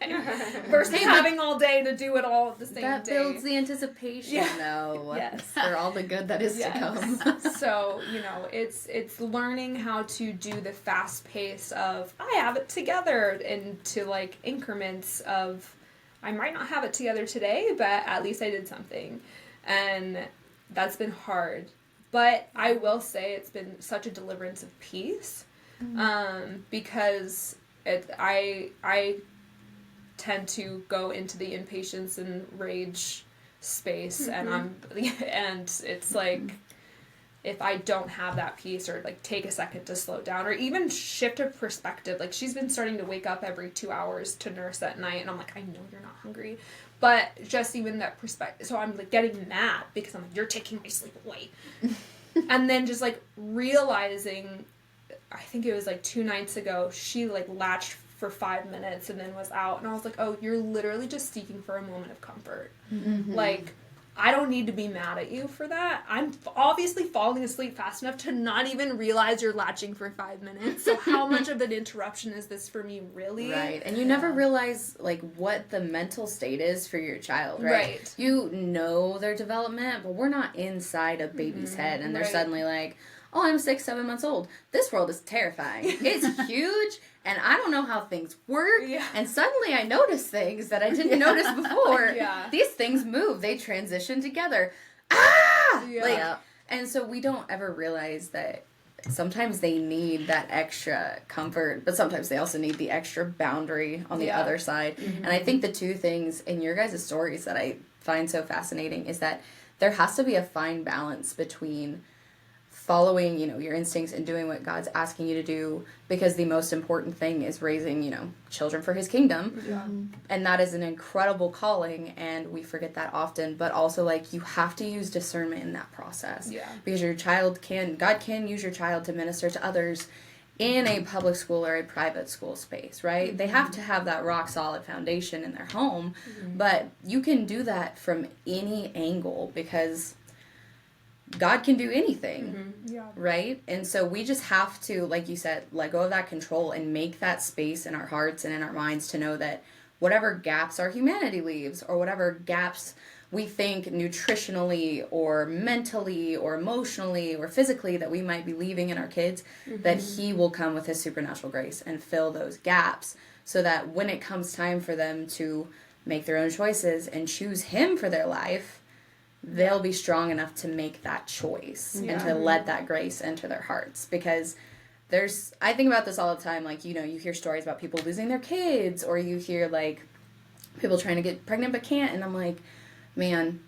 versus having all day to do it all at the same day. That builds the anticipation, though. Yes. For all the good that is to come. So, you know, it's learning how to do the fast pace of, I have it together, into, like, increments of, I might not have it together today, but at least I did something. And that's been hard. But I will say it's been such a deliverance of peace, because I tend to go into the impatience and rage space, and it's like, if I don't have that peace, or like take a second to slow down, or even shift a perspective. Like, she's been starting to wake up every 2 hours to nurse at night, and I'm like, I know you're not hungry, but just even that perspective. So I'm like getting mad because I'm like, you're taking my sleep away. And then just like realizing, I think it was like 2 nights ago, she like latched for 5 minutes and then was out, and I was like, oh, you're literally just seeking for a moment of comfort. Like, I don't need to be mad at you for that. I'm obviously falling asleep fast enough to not even realize you're latching for 5 minutes. So how much of an interruption is this for me, really? Right. And you never realize, like, what the mental state is for your child, right? You know their development, but we're not inside a baby's head, and they're suddenly like, oh, I'm 6, 7 months old. This world is terrifying. It's huge, and I don't know how things work. Yeah. And suddenly I notice things that I didn't notice before. Yeah. These things move. They transition together. Ah! Yeah. Like, and so we don't ever realize that sometimes they need that extra comfort, but sometimes they also need the extra boundary on the other side. Mm-hmm. And I think the two things in your guys' stories that I find so fascinating is that there has to be a fine balance between following, your instincts and doing what God's asking you to do, because the most important thing is raising, children for his kingdom. Yeah. And that is an incredible calling, and we forget that often, but also, like, you have to use discernment in that process. Yeah. Because God can use your child to minister to others in a public school or a private school space, right? Mm-hmm. They have to have that rock solid foundation in their home, but you can do that from any angle, because God can do anything, right? And so we just have to, like you said, let go of that control and make that space in our hearts and in our minds to know that whatever gaps our humanity leaves, or whatever gaps we think nutritionally or mentally or emotionally or physically that we might be leaving in our kids, that he will come with his supernatural grace and fill those gaps, so that when it comes time for them to make their own choices and choose him for their life, they'll be strong enough to make that choice and to let that grace enter their hearts. Because I think about this all the time, like, you hear stories about people losing their kids, or you hear, like, people trying to get pregnant but can't, and I'm like, man,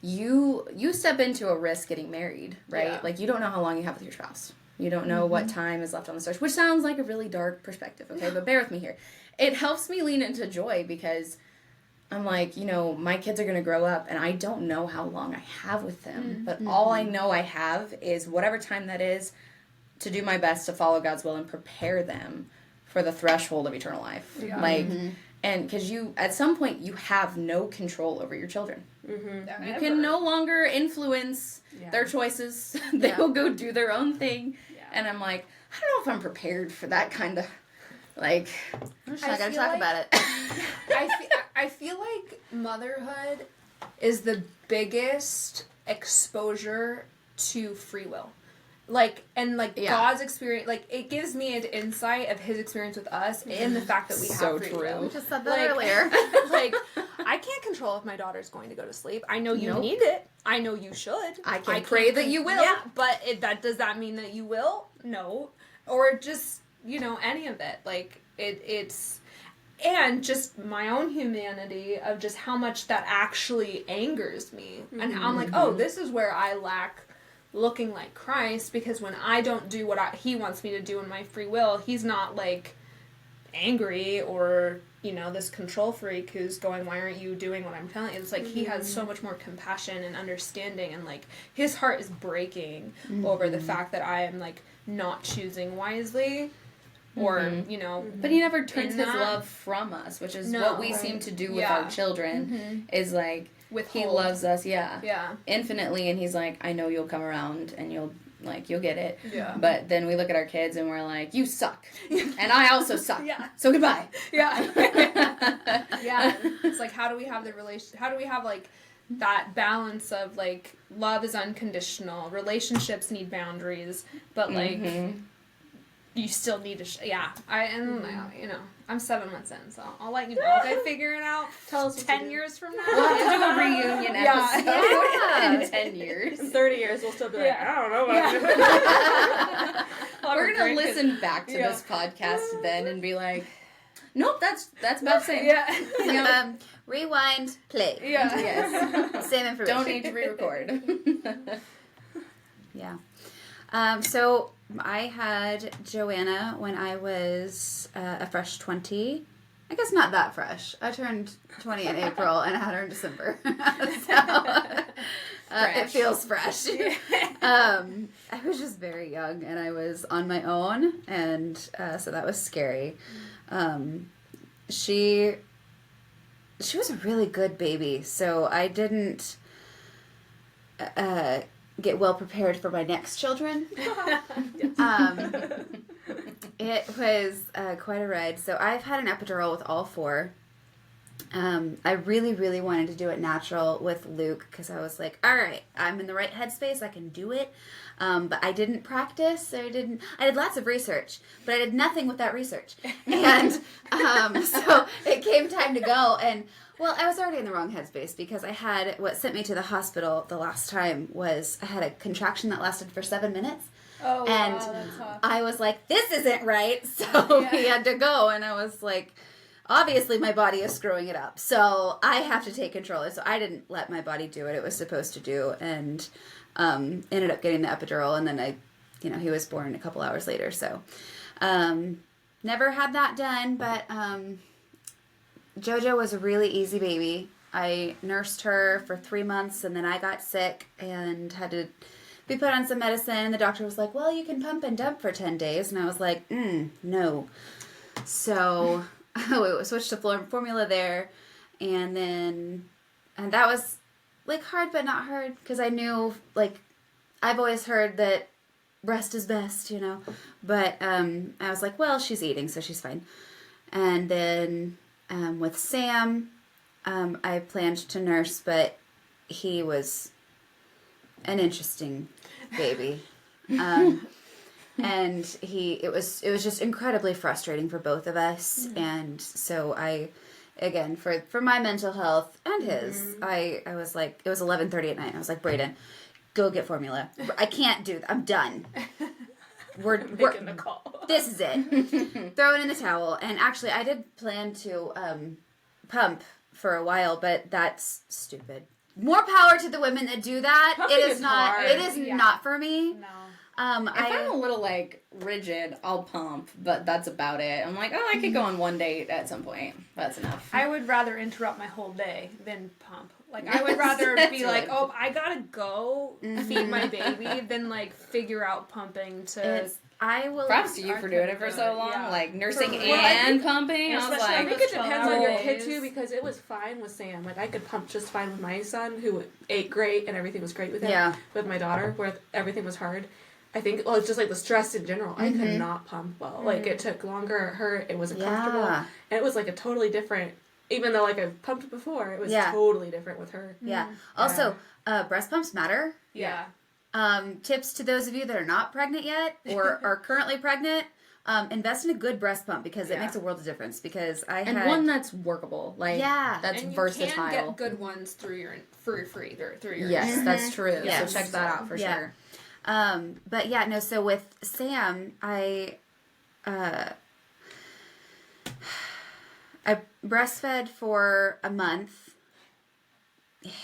you step into a risk getting married, right? Yeah. Like, you don't know how long you have with your spouse. You don't know what time is left on the earth, which sounds like a really dark perspective, okay? But bear with me here. It helps me lean into joy, because I'm like, my kids are going to grow up, and I don't know how long I have with them. But all I know I have is whatever time that is, to do my best to follow God's will and prepare them for the threshold of eternal life. Yeah. Like, and because at some point, you have no control over your children. Mm-hmm. You can no longer influence their choices. They will go do their own thing. Yeah. And I'm like, I don't know if I'm prepared for that kind of, like, I'm just not going to talk about it. I feel like motherhood is the biggest exposure to free will. God's experience, like, it gives me an insight of his experience with us in the fact that we have free will. We just said that earlier. Like, I can't control if my daughter's going to go to sleep. I know you need it. I know you should. I can pray that you will. Yeah, but does that mean that you will? No. Or just, any of it. Like, it's... And just my own humanity of just how much that actually angers me. And how I'm like, oh, this is where I lack looking like Christ, because when I don't do what he wants me to do in my free will, he's not, like, angry or, this control freak who's going, why aren't you doing what I'm telling you? It's like he has so much more compassion and understanding, and, like, his heart is breaking over the fact that I am, like, not choosing wisely. Or, But he never turns his love from us, which is what we seem to do with our children, is, like, he loves us, infinitely, and he's like, I know you'll come around, and you'll get it. Yeah. But then we look at our kids, and we're like, you suck. And I also suck. Yeah. So goodbye. Yeah. Yeah. It's like, how do we have like, that balance of, like, love is unconditional, relationships need boundaries, but, like... You still need to, I'm 7 months in, so I'll let you know if I figure it out. Tell us 10 years from now. We'll have to do a reunion episode in 10 years. In 30 years, we'll still be like, I don't know about it. We're going to listen back to this podcast then and be like, nope, that's about the same. Yeah. Rewind, play. Yeah. Yes. Same information. Don't need to re-record. Yeah. So I had Joanna when I was a fresh 20. I guess not that fresh. I turned 20 in April and I had her in December. So it feels fresh. I was just very young and I was on my own, and so that was scary. She was a really good baby, so I didn't get well prepared for my next children. It was quite a ride. So I've had an epidural with all four. I really, really wanted to do it natural with Luke because I was like, all right, I'm in the right headspace. I can do it. But I didn't practice. I did lots of research, but I did nothing with that research. And so it came time to go. And, well, I was already in the wrong headspace because I had, what sent me to the hospital the last time was I had a contraction that lasted for 7 minutes. Oh, and wow, that's tough. I was like, this isn't right. So he had to go. And I was like, obviously my body is screwing it up. So I have to take control. So I didn't let my body do what it was supposed to do. And ended up getting the epidural. And then he was born a couple hours later. So never had that done. But JoJo was a really easy baby. I nursed her for 3 months. And then I got sick and had to be put on some medicine. The doctor was like, well, you can pump and dump for 10 days. And I was like, no. So we switched to formula there. And that was like hard, but not hard. Because I knew, like, I've always heard that breast is best, But I was like, well, she's eating, so she's fine. And then with Sam, I planned to nurse, but he was an interesting baby. And it was just incredibly frustrating for both of us. Mm-hmm. And so again, for my mental health and his, I was like, it was 11:30 at night. I was like, Brayden, go get formula. I can't do that. I'm done. We're making the call. This is it. Throw it in the towel. And actually, I did plan to pump for a while, but that's stupid. More power to the women that do that. Pumping it is not. hard. It is not for me. No. If I'm a little, rigid, I'll pump, but that's about it. I'm like, I could go on one date at some point. That's enough. I would rather interrupt my whole day than pump. I would rather be like, I gotta go feed my baby than, figure out pumping to... Props to you for doing it for so long, yeah. Nursing and pumping. I was like, I think it depends on your kid too, because it was fine with Sam. I could pump just fine with my son, who ate great and everything was great with him. Yeah. With my daughter, where everything was hard. I think, it's just the stress in general. I could not pump well. It took longer. It hurt. It wasn't comfortable. And it was a totally different. Even though I've pumped before, it was totally different with her. Yeah. Also, breast pumps matter. Yeah. Tips to those of you that are not pregnant yet or are currently pregnant, invest in a good breast pump because it makes a world of difference. Because one that's workable, that's and versatile. You can get good ones through your Yes, that's true. Yes. So check that out for sure. But yeah, no. So with Sam, I breastfed for a month.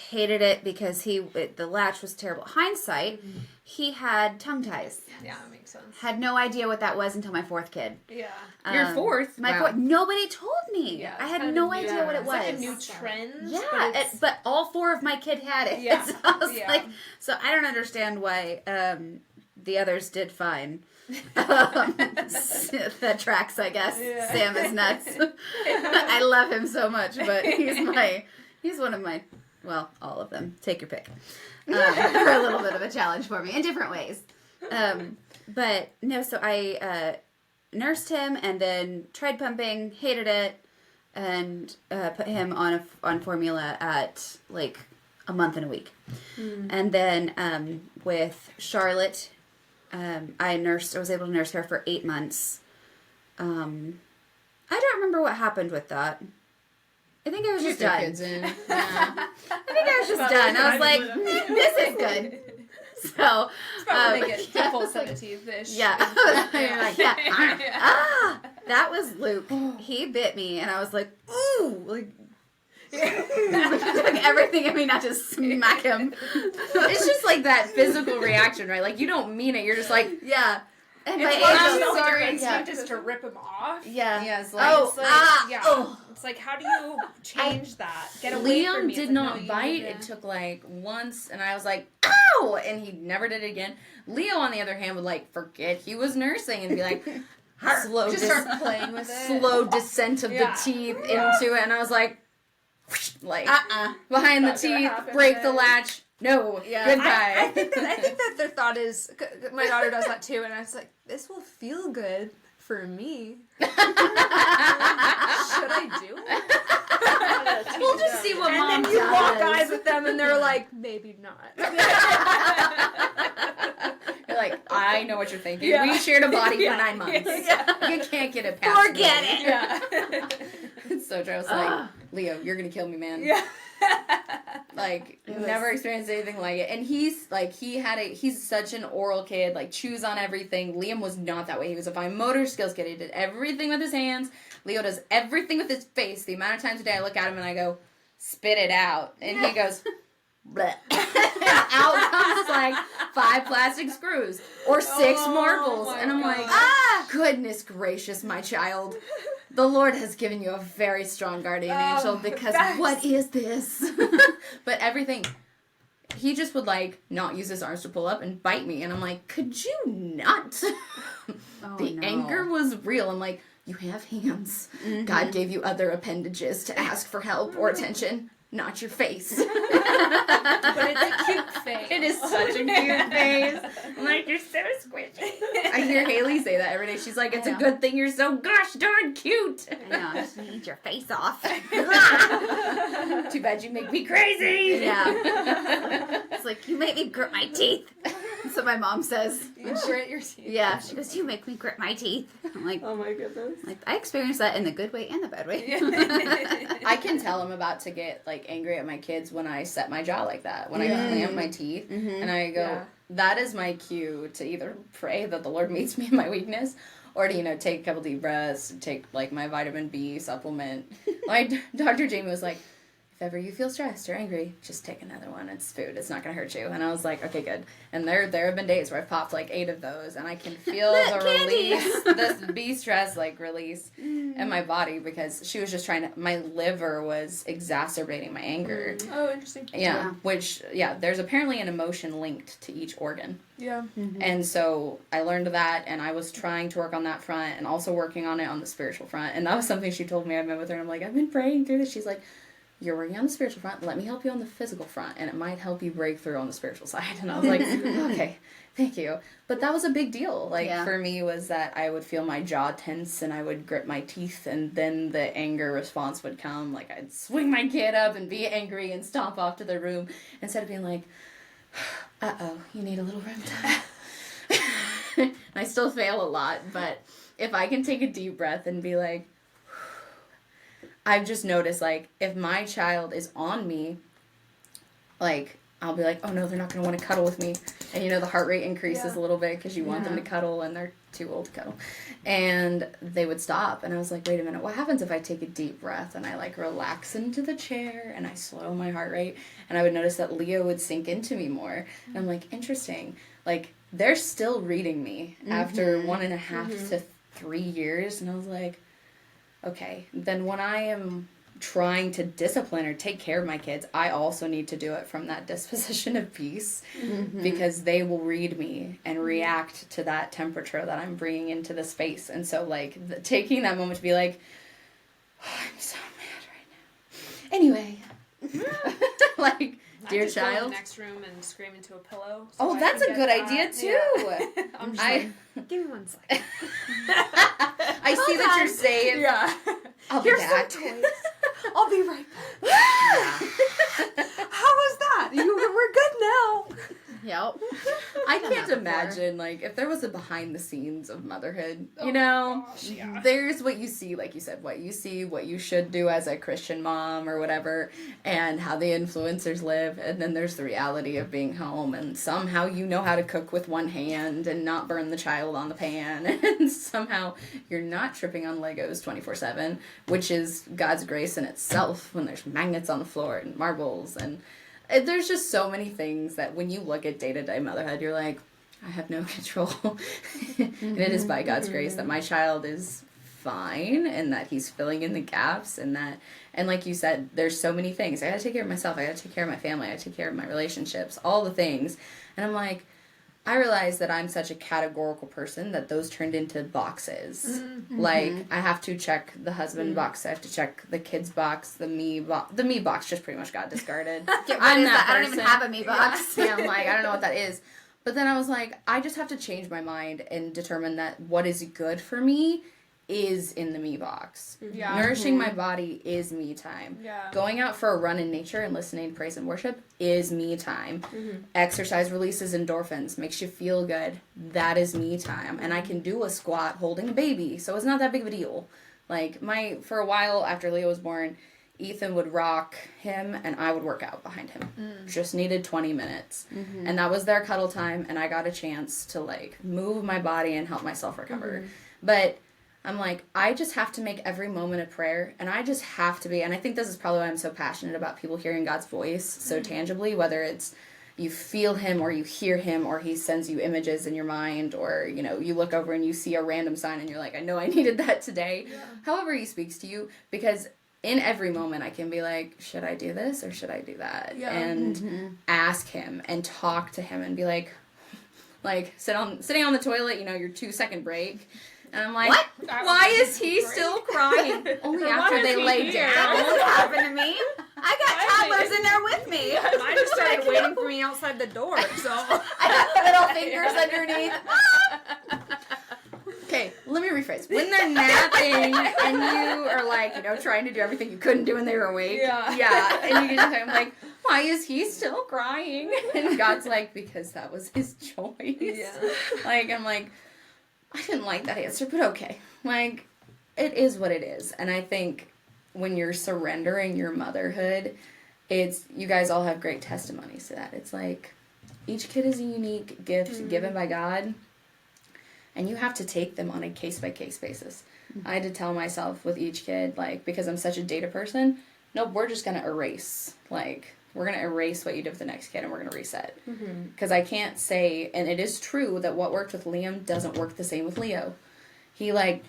Hated it because the latch was terrible. Hindsight, he had tongue ties. Yeah, that makes sense. Had no idea what that was until my fourth kid. Yeah. Your fourth? My fourth. Nobody told me. Yeah, I had no idea what it was. It's a new trend. Yeah, but all four of my kids had it. Yeah. So I was so I don't understand why the others did fine. That tracks, I guess. Yeah. Sam is nuts. I love him so much, but he's one of my... Well, all of them. Take your pick. For a little bit of a challenge for me in different ways. But no, so I nursed him and then tried pumping, hated it, and put him on formula at a month and a week. And then with Charlotte, I was able to nurse her for 8 months. I don't remember what happened with that. I think I was just done. Kids in. Yeah. I think I was just done. I was like, this is good. So, it's probably make it full 17-ish. Yeah. That was Luke. He bit me, and I was like, ooh, took everything in me not to smack him. It's just that physical reaction, right? You don't mean it. You're just like, yeah. And I'm sorry. Your instinct is to rip him off. Yeah. Yeah. It's It's how do you change that? Get away from me. Liam did not bite. It took once, and I was like, ow! And he never did it again. Leo, on the other hand, would forget he was nursing and be like, start playing with it. Slow descent of the teeth into it, and I was like behind the teeth, break the latch. No, goodbye. I think that their thought is, my daughter does that too, and I was like, this will feel good for me. Should I do it? We'll just see what and mom then you lock does. eyes with them, and they're like, maybe not. You're like, I know what you're thinking. Yeah. We shared a body for 9 months. Yeah. You can't get it past Forget me. it. Yeah. It's so true. I was like, Leo, you're gonna kill me, man. Yeah. Like, It was- never experienced anything like it. And he's like, he's such an oral kid, like, chews on everything. Liam was not that way. He was a fine motor skills kid. He did everything with his hands. Leo does everything with his face. The amount of times a day I look at him and I go, spit it out. And he goes, bleh. Out comes like 5 plastic screws or 6 marbles. my And I'm like, God. goodness gracious, my child. The Lord has given you a very strong guardian angel because facts. what is this? But everything, he just would like not use his arms to pull up and bite me. And I'm like, could you not? The no. anger was real. I'm like, you have hands. God gave you other appendages to ask for help or attention, not your face. But it's a cute face. It is such a cute face. I'm like, you're so squishy. I hear Haley say that every day. She's like, it's a good thing you're so gosh darn cute. I know, I just need your face off. Too bad you make me crazy. Yeah. It's like, you make me grit my teeth. That's what my mom says. You grit your teeth. Yeah, she goes, you make me grit my teeth. I'm like, Oh my goodness. I experienced that in the good way and the bad way. I can tell I'm about to get like angry at my kids when I set my jaw like that. When I clamp my teeth and I go, Yeah. that is my cue to either pray that the Lord meets me in my weakness or to, take a couple deep breaths, take like my vitamin B supplement. Like Dr. Jamie was like, if ever you feel stressed or angry, just take another one. It's food. It's not going to hurt you. And I was like, okay, good. And there have been days where I've popped like 8 of those and I can feel the candy. release, this B stress like release in my body because she was just my liver was exacerbating my anger. Oh, interesting. Yeah, which, there's apparently an emotion linked to each organ. Yeah. And so I learned that, and I was trying to work on that front and also working on it on the spiritual front. And that was something she told me. I met with her, and I'm like, I've been praying through this. She's like, you're working on the spiritual front. Let me help you on the physical front, and it might help you break through on the spiritual side. And I was like, okay, thank you. But that was a big deal. Like, for me, was that I would feel my jaw tense, and I would grit my teeth, and then the anger response would come. Like, I'd swing my kid up and be angry and stomp off to the room instead of being like, uh-oh, you need a little room time. I still fail a lot, but if I can take a deep breath and be like, I've just noticed, like, if my child is on me, like, I'll be like, oh no, they're not going to want to cuddle with me. And the heart rate increases a little bit because you want them to cuddle and they're too old to cuddle. And they would stop. And I was like, wait a minute, what happens if I take a deep breath and I like relax into the chair and I slow my heart rate? And I would notice that Leo would sink into me more. And I'm like, interesting. Like, they're still reading me after 1.5 to 3 years. And I was like, okay, then when I am trying to discipline or take care of my kids, I also need to do it from that disposition of peace because they will read me and react to that temperature that I'm bringing into the space. And so, like, taking that moment to be like, oh, I'm so mad right now. Anyway, like, dear I just go in child. the next room and scream into a pillow. So Oh, I that's can a get good that. idea, too. Yeah. I'm just give me 1 second. I see that you're saying, Yeah. I'll be Here's back. some toys. I'll be right back. How was that? We're good now. Yep. I Done can't that before. imagine, like, if there was a behind the scenes of motherhood, Gosh, yeah. there's what you see, like you said, what you should do as a Christian mom or whatever, and how the influencers live, and then there's the reality of being home, and somehow you know how to cook with one hand and not burn the child on the pan, and somehow you're not tripping on Legos 24/7, which is God's grace in itself when there's magnets on the floor and marbles, and there's just so many things that when you look at day-to-day motherhood, you're like, I have no control. And it is by God's grace that my child is fine and that he's filling in the gaps and like you said, there's so many things. I gotta take care of myself. I gotta take care of my family. I gotta take care of my relationships, all the things. And I'm like, I realize that I'm such a categorical person that those turned into boxes. Like, I have to check the husband box. I have to check the kids box, the me box. The me box just pretty much got discarded. I'm that I don't even have a me box. Yeah, I'm like, I don't know what that is. But then I was like, I just have to change my mind and determine that what is good for me is in the me box. Yeah. Nourishing my body is me time. Yeah. Going out for a run in nature and listening to praise and worship is me time. Exercise releases endorphins, makes you feel good. That is me time. And I can do a squat holding a baby, so it's not that big of a deal. Like, for a while after Leo was born, Ethan would rock him and I would work out behind him. Just needed 20 minutes. And that was their cuddle time, and I got a chance to, like, move my body and help myself recover. But I'm like, I just have to make every moment a prayer, and I just have to be, and I think this is probably why I'm so passionate about people hearing God's voice so tangibly, whether it's you feel him or you hear him or he sends you images in your mind, or, you know, you look over and you see a random sign and you're like, I know I needed that today. However he speaks to you, because in every moment I can be like, should I do this or should I do that? And ask him and talk to him and be like sitting on the toilet, you know, your 2-second break. And I'm like, what? Why is he still crying? Only after they lay down. That doesn't happen to me. I got toddlers in there with me. Mine just started waiting for me outside the door, so. I got little fingers underneath. Okay, let me rephrase. When they're napping and you are like, you know, trying to do everything you couldn't do when they were awake. Yeah. And you get to I'm like, why is he still crying? And God's like, because that was his choice. Yeah. Like, I'm like, I didn't like that answer, but okay. Like, it is what it is. And I think when you're surrendering your motherhood, you guys all have great testimonies to that. It's like, each kid is a unique gift given by God, and you have to take them on a case-by-case basis. I had to tell myself with each kid, like, because I'm such a data person, nope, we're just going to erase. Like, we're going to erase what you did with the next kid, and we're going to reset. Because I can't say, and it is true that what worked with Liam doesn't work the same with Leo. He, like,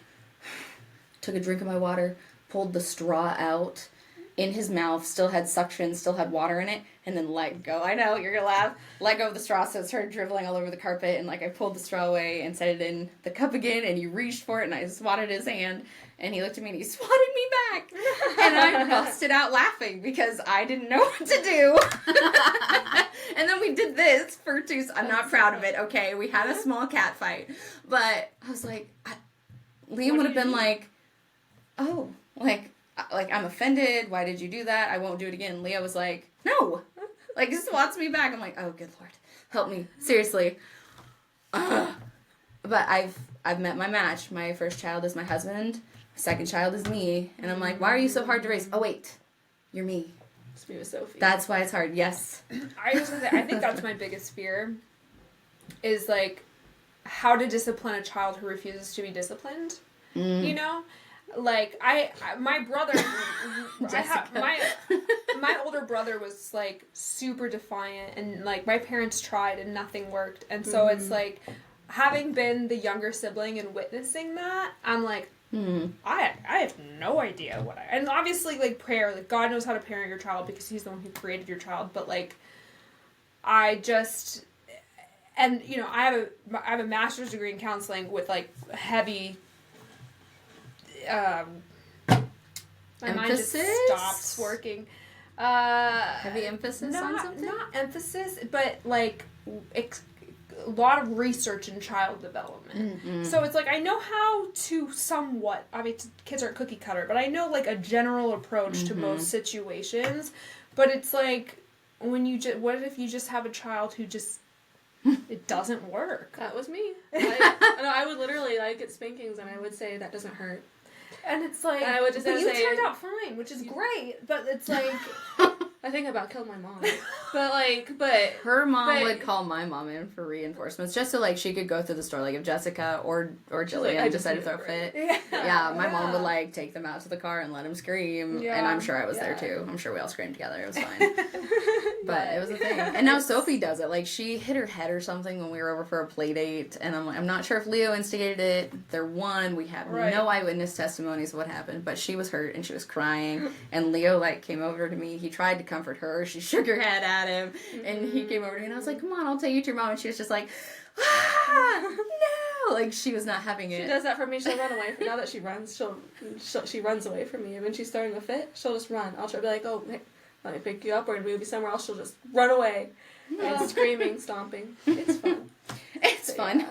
took a drink of my water, pulled the straw out in his mouth, still had suction, still had water in it, and then let go. I know, you're going to laugh. Let go of the straw, so it started dribbling all over the carpet, and, like, I pulled the straw away and set it in the cup again, and he reached for it, and I swatted his hand, and he looked at me, and he swatted me back. And I busted out laughing, because I didn't know what to do. And then we did this for 2, I'm not proud of it, okay? We had a small cat fight. But I was like, Liam would have been like, oh, like, I'm offended. Why did you do that? I won't do it again. Leo was like, no. Like, he swats me back. I'm like, oh, good Lord. Help me. Seriously. But I've met my match. My first child is my husband. My second child is me. And I'm like, why are you so hard to raise? Oh, wait. You're me. Just me with Sophie. That's why it's hard. Yes. I think that's my biggest fear is, like, how to discipline a child who refuses to be disciplined. You know? Like, my brother, my older brother was, like, super defiant, and, like, my parents tried and nothing worked, and so it's, like, having been the younger sibling and witnessing that, I'm like, I have no idea and obviously, like, prayer, like, God knows how to parent your child because he's the one who created your child, but, like, and, you know, I have a master's degree in counseling with, like, heavy, my mind just stops working. Heavy emphasis on something? Not emphasis, but, like, a lot of research in child development. So it's like, I know how to somewhat, I mean, kids aren't cookie cutter, but I know, like, a general approach to most situations. But it's like, what if you just have a child who just, it doesn't work? That was me. I would literally, like, get spankings, and I would say, that doesn't hurt. And it's like, and I would just but you say, turned out fine, which is great, but it's like... I think about killed my mom. But her mom would call my mom in for reinforcements just so, like, she could go through the store. Like, if Jessica or Jillian like, decided to throw a fit, my mom would, like, take them out to the car and let them scream. And I'm sure I was there too. I'm sure we all screamed together. It was fine. But it was a thing. And now Sophie does it. Like, she hit her head or something when we were over for a play date, and I'm not sure if Leo instigated it. They're one. We have no eyewitness testimonies of what happened, but she was hurt and she was crying. And Leo, like, came over to me. He tried to comfort her. She shook her head at him, and he came over to me, and I was like, come on, I'll take you to your mom. And she was just like, no! Like, she was not having it. She does that for me. She'll run away. Now that she runs, she runs away from me. And when she's throwing a fit, she'll just run. I'll try to be like, oh, hey, let me pick you up, or move you somewhere else. She'll just run away and screaming, stomping. It's fun. It's fun.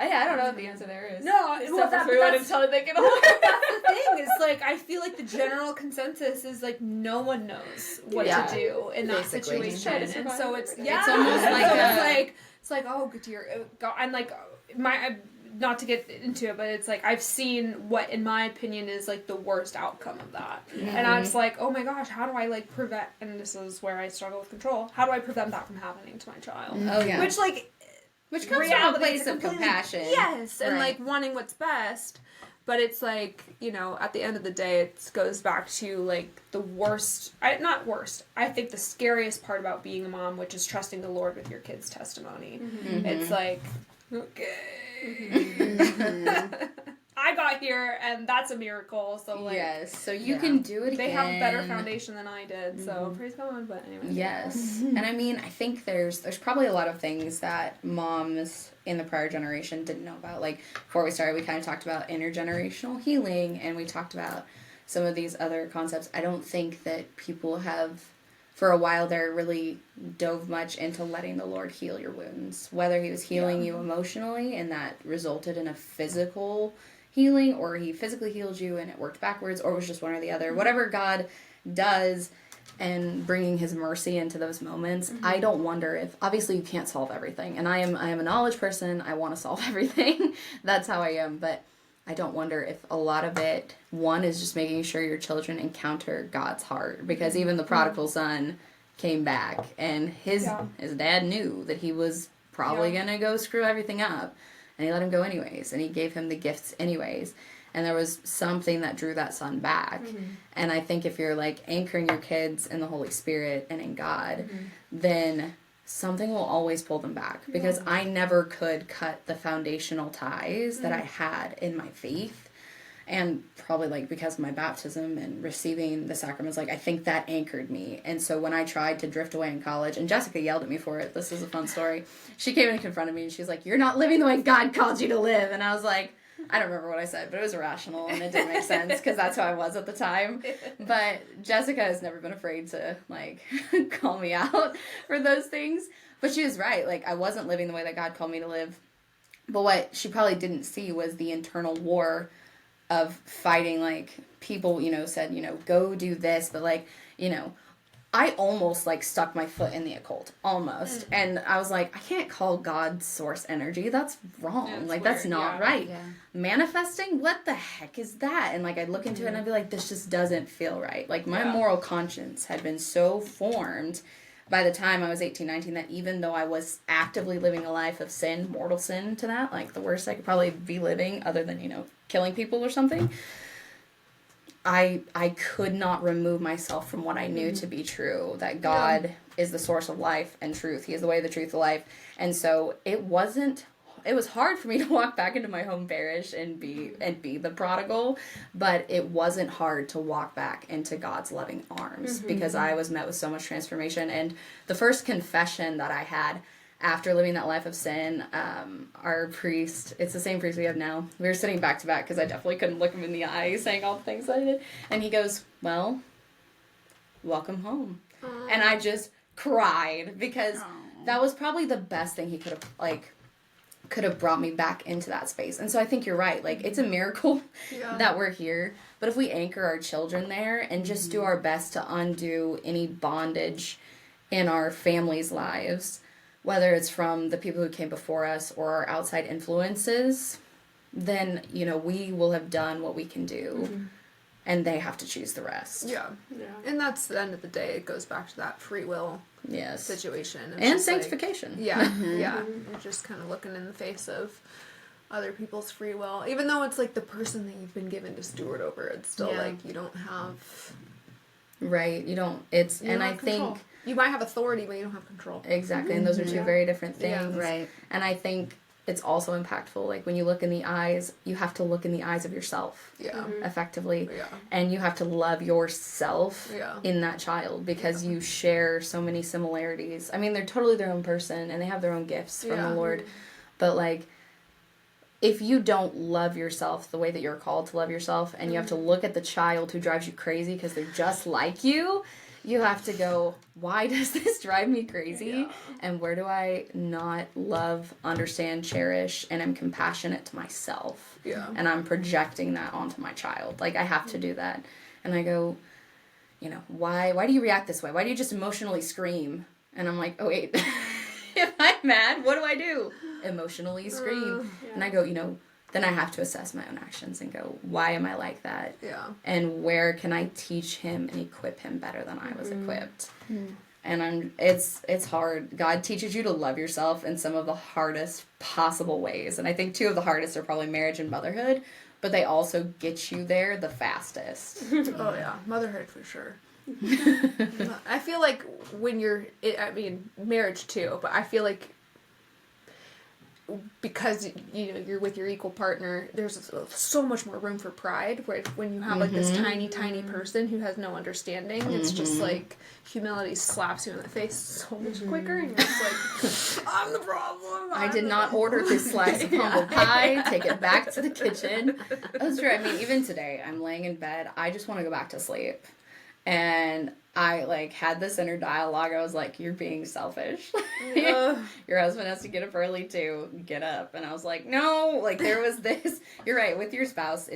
I don't know what the answer there is. No, Except for 3 1 until they get older. That's the thing. Is like I feel like the general consensus is like no one knows what to do in that Basically. situation, and so it's It's almost like it's like oh dear God, and like not to get into it, but it's like I've seen what, in my opinion, is like the worst outcome of that, and I'm just like, oh my gosh, how do I like prevent? And this is where I struggle with control. How do I prevent that from happening to my child? Oh yeah. Which comes from a place of compassion. Yes, and Right. like wanting what's best. But it's like, you know, at the end of the day, it goes back to like the worst, not worst, I think the scariest part about being a mom, which is trusting the Lord with your kid's testimony. Mm-hmm. It's like, okay. I got here and that's a miracle. So like, yes, so you can do it again. they have a better foundation than I did. So praise God. But anyway. Yes, and I mean, I think there's probably a lot of things that moms in the prior generation didn't know about. Like before we started, we kind of talked about intergenerational healing, and we talked about some of these other concepts. I don't think that people have, for a while there, really dove much into letting the Lord heal your wounds. Whether He was healing you emotionally, and that resulted in a physical healing, or He physically healed you and it worked backwards, or it was just one or the other. Whatever God does, and bringing His mercy into those moments, I don't wonder if, obviously you can't solve everything, and I am a knowledge person. I want to solve everything. That's how I am. But I don't wonder if a lot of it, one, is just making sure your children encounter God's heart, because even the prodigal son came back, and his dad knew that he was probably gonna go screw everything up, and He let him go anyways, and He gave him the gifts anyways. And there was something that drew that son back. And I think if you're like anchoring your kids in the Holy Spirit and in God, then something will always pull them back. Because I never could cut the foundational ties that I had in my faith. And probably like because of my baptism and receiving the sacraments, like I think that anchored me. And so when I tried to drift away in college, and Jessica yelled at me for it, this is a fun story. She came and confronted me and she's like, "You're not living the way God called you to live." And I was like, I don't remember what I said, but it was irrational and it didn't make sense because that's how I was at the time. But Jessica has never been afraid to like call me out for those things. But she was right. Like I wasn't living the way that God called me to live. But what she probably didn't see was the internal war of fighting. Like people, you know, said, you know, go do this. But like, you know, I almost like stuck my foot in the occult, almost. And I was like, I can't call God source energy. That's wrong. That's like, weird, that's not right. Yeah. Manifesting? What the heck is that? And like, I'd look into it and I'd be like, this just doesn't feel right. Like, my moral conscience had been so formed by the time I was 18, 19, that even though I was actively living a life of sin, mortal sin to that, like the worst I could probably be living other than, you know, killing people or something, I could not remove myself from what I knew to be true, that God is the source of life and truth. He is the way, the truth, the life. And so it was hard for me to walk back into my home parish and be the prodigal, but it wasn't hard to walk back into God's loving arms because I was met with so much transformation. And the first confession that I had after living that life of sin, our priest, it's the same priest we have now. We were sitting back to back because I definitely couldn't look him in the eye saying all the things that I did. And he goes, "Well, welcome home." And I just cried because that was probably the best thing he could have brought me back into that space. And so I think you're right. Like, it's a miracle that we're here. But if we anchor our children there and just do our best to undo any bondage in our families' lives, whether it's from the people who came before us or our outside influences, then, you know, we will have done what we can do. And they have to choose the rest. Yeah. And that's the end of the day. It goes back to that free will situation. It's And just sanctification. Like, yeah. You're just kind of looking in the face of other people's free will. Even though it's like the person that you've been given to steward over, it's still like you don't have... Right. You don't... It's... You and don't I have control. think... You might have authority, but you don't have control. Exactly. And those are two very different things. Yeah, right. And I think it's also impactful. Like, when you look in the eyes, you have to look in the eyes of yourself. Yeah. Effectively. Yeah. And you have to love yourself Yeah. in that child because you share so many similarities. I mean, they're totally their own person and they have their own gifts from the Lord. But, like, if you don't love yourself the way that you're called to love yourself and you have to look at the child who drives you crazy because they're just like you, you have to go, why does this drive me crazy? Yeah. And where do I not love, understand, cherish, and am compassionate to myself? Yeah. And I'm projecting that onto my child. Like, I have to do that. And I go, you know, why do you react this way? Why do you just emotionally scream? And I'm like, oh, wait, if I'm mad, what do I do? Emotionally scream. Yeah. And I go, you know, then I have to assess my own actions and go, why am I like that? Yeah. And where can I teach him and equip him better than I was equipped? And it's hard. God teaches you to love yourself in some of the hardest possible ways. And I think 2 of the hardest are probably marriage and motherhood, but they also get you there the fastest. Oh yeah, motherhood for sure. I feel like when marriage too, but I feel like because you know you're with your equal partner, there's so much more room for pride. Where when you have like this tiny person who has no understanding, it's just like humility slaps you in the face so much quicker, and you're just like, I'm the problem. I did not order this slice of humble pie. Take it back to the kitchen. That's true. I mean, even today, I'm laying in bed. I just want to go back to sleep, and I, like, had this inner dialogue. I was like, you're being selfish. Your husband has to get up early, too. Get up. And I was like, no. Like, there was this. You're right. With your spouse,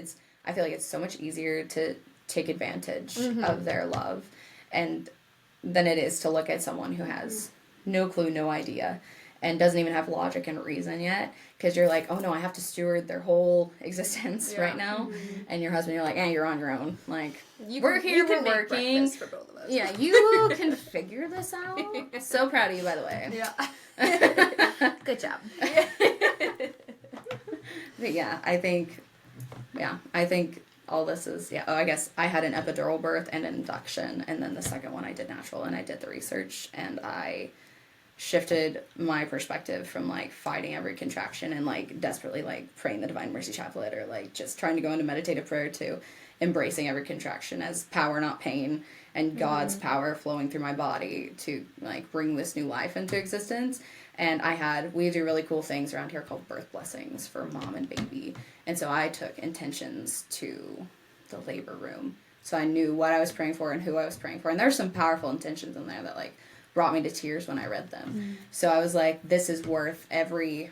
I feel like it's so much easier to take advantage of their love and than it is to look at someone who has no clue, no idea, and doesn't even have logic and reason yet. Because you're like, oh, no, I have to steward their whole existence right now. And your husband, you're like, you're on your own. Like, we're here, we're working. For both of us. Yeah, you can figure this out. So proud of you, by the way. Yeah. Good job. But yeah, I think all this is, I guess I had an epidural birth and an induction, and then the second one I did natural, and I did the research, and I shifted my perspective from, like, fighting every contraction and, like, desperately, like, praying the Divine Mercy Chaplet or, like, just trying to go into meditative prayer to embracing every contraction as power, not pain, and God's power flowing through my body to, like, bring this new life into existence. And we do really cool things around here called birth blessings for mom and baby. And so I took intentions to the labor room. So I knew what I was praying for and who I was praying for. And there's some powerful intentions in there that, like, brought me to tears when I read them. So I was like, this is worth every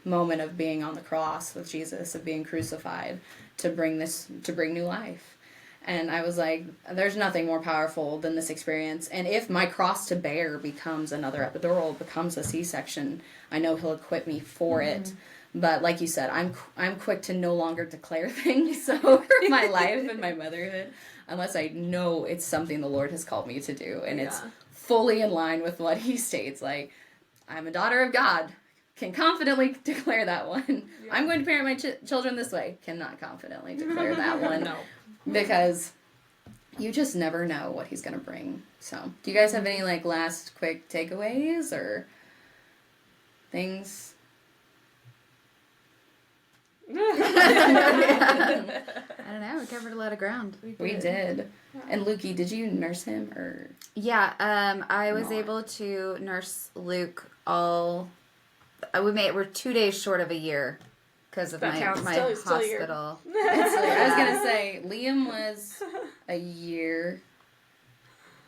moment of being on the cross with Jesus, of being crucified, to bring new life. And I was like, there's nothing more powerful than this experience. And if my cross to bear becomes another epidural, becomes a C-section, I know he'll equip me for it. But like you said, I'm quick to no longer declare things over my life and my motherhood unless I know it's something the Lord has called me to do. And it's fully in line with what he states. Like, I'm a daughter of God. Can confidently declare that one. Yeah. I'm going to parent my children this way. Cannot confidently declare that one. No. Because you just never know what he's going to bring. So, do you guys have any, like, last quick takeaways or things? I don't know. We covered a lot of ground. We did. Yeah. And Lukey, did you nurse him or? Yeah, I was able to nurse Luke all. We're 2 days short of a year because of my hospital. Still I was gonna say Liam was a year,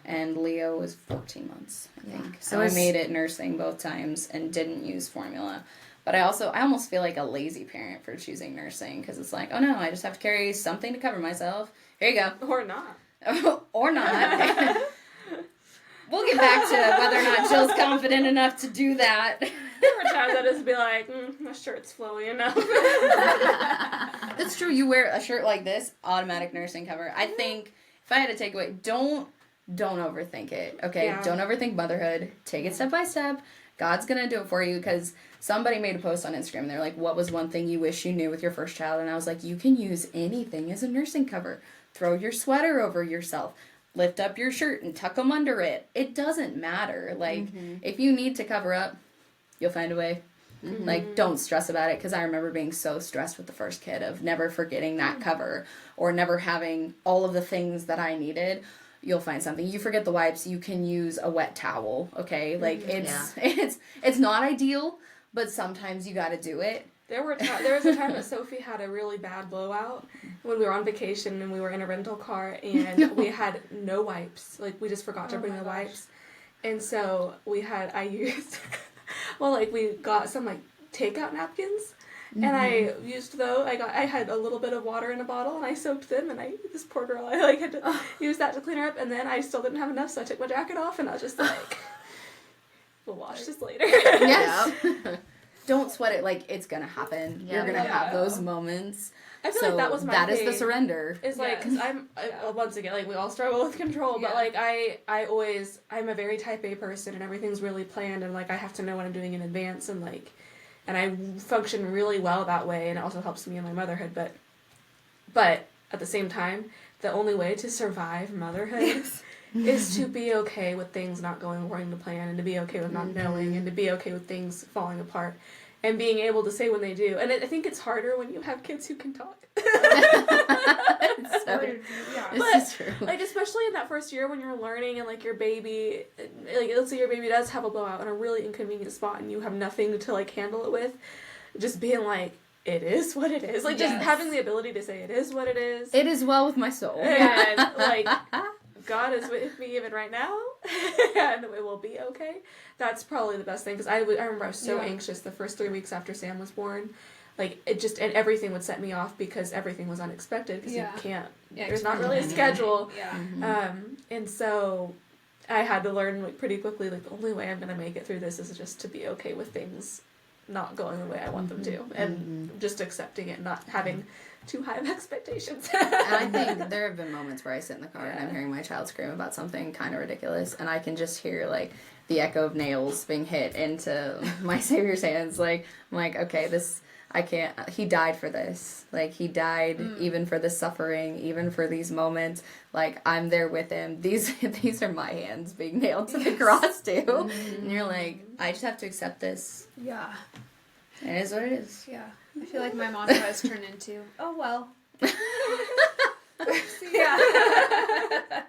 and Leo was 14 months, I think. So I made it nursing both times and didn't use formula. But I almost feel like a lazy parent for choosing nursing because it's like, oh no, I just have to carry something to cover myself. Here you go. Or not. Or not. We'll get back to whether or not Jill's confident enough to do that. There were times I just be like, my shirt's flowy enough. That's true. You wear a shirt like this, automatic nursing cover. I think if I had to take away, don't overthink it. Okay, Don't overthink motherhood. Take it step by step. God's gonna do it for you because somebody made a post on Instagram. They're like, what was one thing you wish you knew with your first child? And I was like, you can use anything as a nursing cover. Throw your sweater over yourself. Lift up your shirt and tuck them under it. It doesn't matter. Like, if you need to cover up, you'll find a way. Like, don't stress about it, because I remember being so stressed with the first kid of never forgetting that cover or never having all of the things that I needed. You'll find something. You forget the wipes, you can use a wet towel, okay? Like, it's not ideal, but sometimes you gotta do it. There was a time that Sophie had a really bad blowout when we were on vacation and we were in a rental car and we had no wipes. Like, we just forgot to bring the wipes. And so we used, we got some, like, takeout napkins. And I used I had a little bit of water in a bottle and I soaked them and this poor girl, I had to use that to clean her up, and then I still didn't have enough, so I took my jacket off and I was just like, we'll wash this later. Yes. Don't sweat it, like, it's gonna happen. Yeah. You're gonna have those moments. I feel like that was my that thing. Is the surrender. It's like, because once again, like, we all struggle with control, but, like, I'm a very type A person, and everything's really planned, and, like, I have to know what I'm doing in advance, and, like, and I function really well that way, and it also helps me in my motherhood, but at the same time, the only way to survive motherhood is to be okay with things not going according to plan, and to be okay with not knowing, and to be okay with things falling apart, and being able to say when they do. And I think it's harder when you have kids who can talk. This is true. Like, especially in that first year when you're learning and, like, your baby, like, let's say your baby does have a blowout in a really inconvenient spot and you have nothing to, like, handle it with, just being like, it is what it is. Like, just having the ability to say it is what it is. It is well with my soul. And, like, God is with me even right now, and it will be okay. That's probably the best thing, because I remember I was so anxious the first 3 weeks after Sam was born. Like, and everything would set me off because everything was unexpected, because you can't, there's not really a schedule. And so I had to learn, like, pretty quickly, like, the only way I'm going to make it through this is just to be okay with things not going the way I want them to, and just accepting it, not having too high of expectations. And I think there have been moments where I sit in the car and I'm hearing my child scream about something kind of ridiculous, and I can just hear, like, the echo of nails being hit into my Savior's hands. Like, I'm like, okay, I can't, he died for this. Like, he died even for this suffering, even for these moments. Like, I'm there with him. These are my hands being nailed to the cross, too. And you're like, I just have to accept this. Yeah. It is what it is. Yeah. I feel like my mantra has turned into, oh, well. Yeah.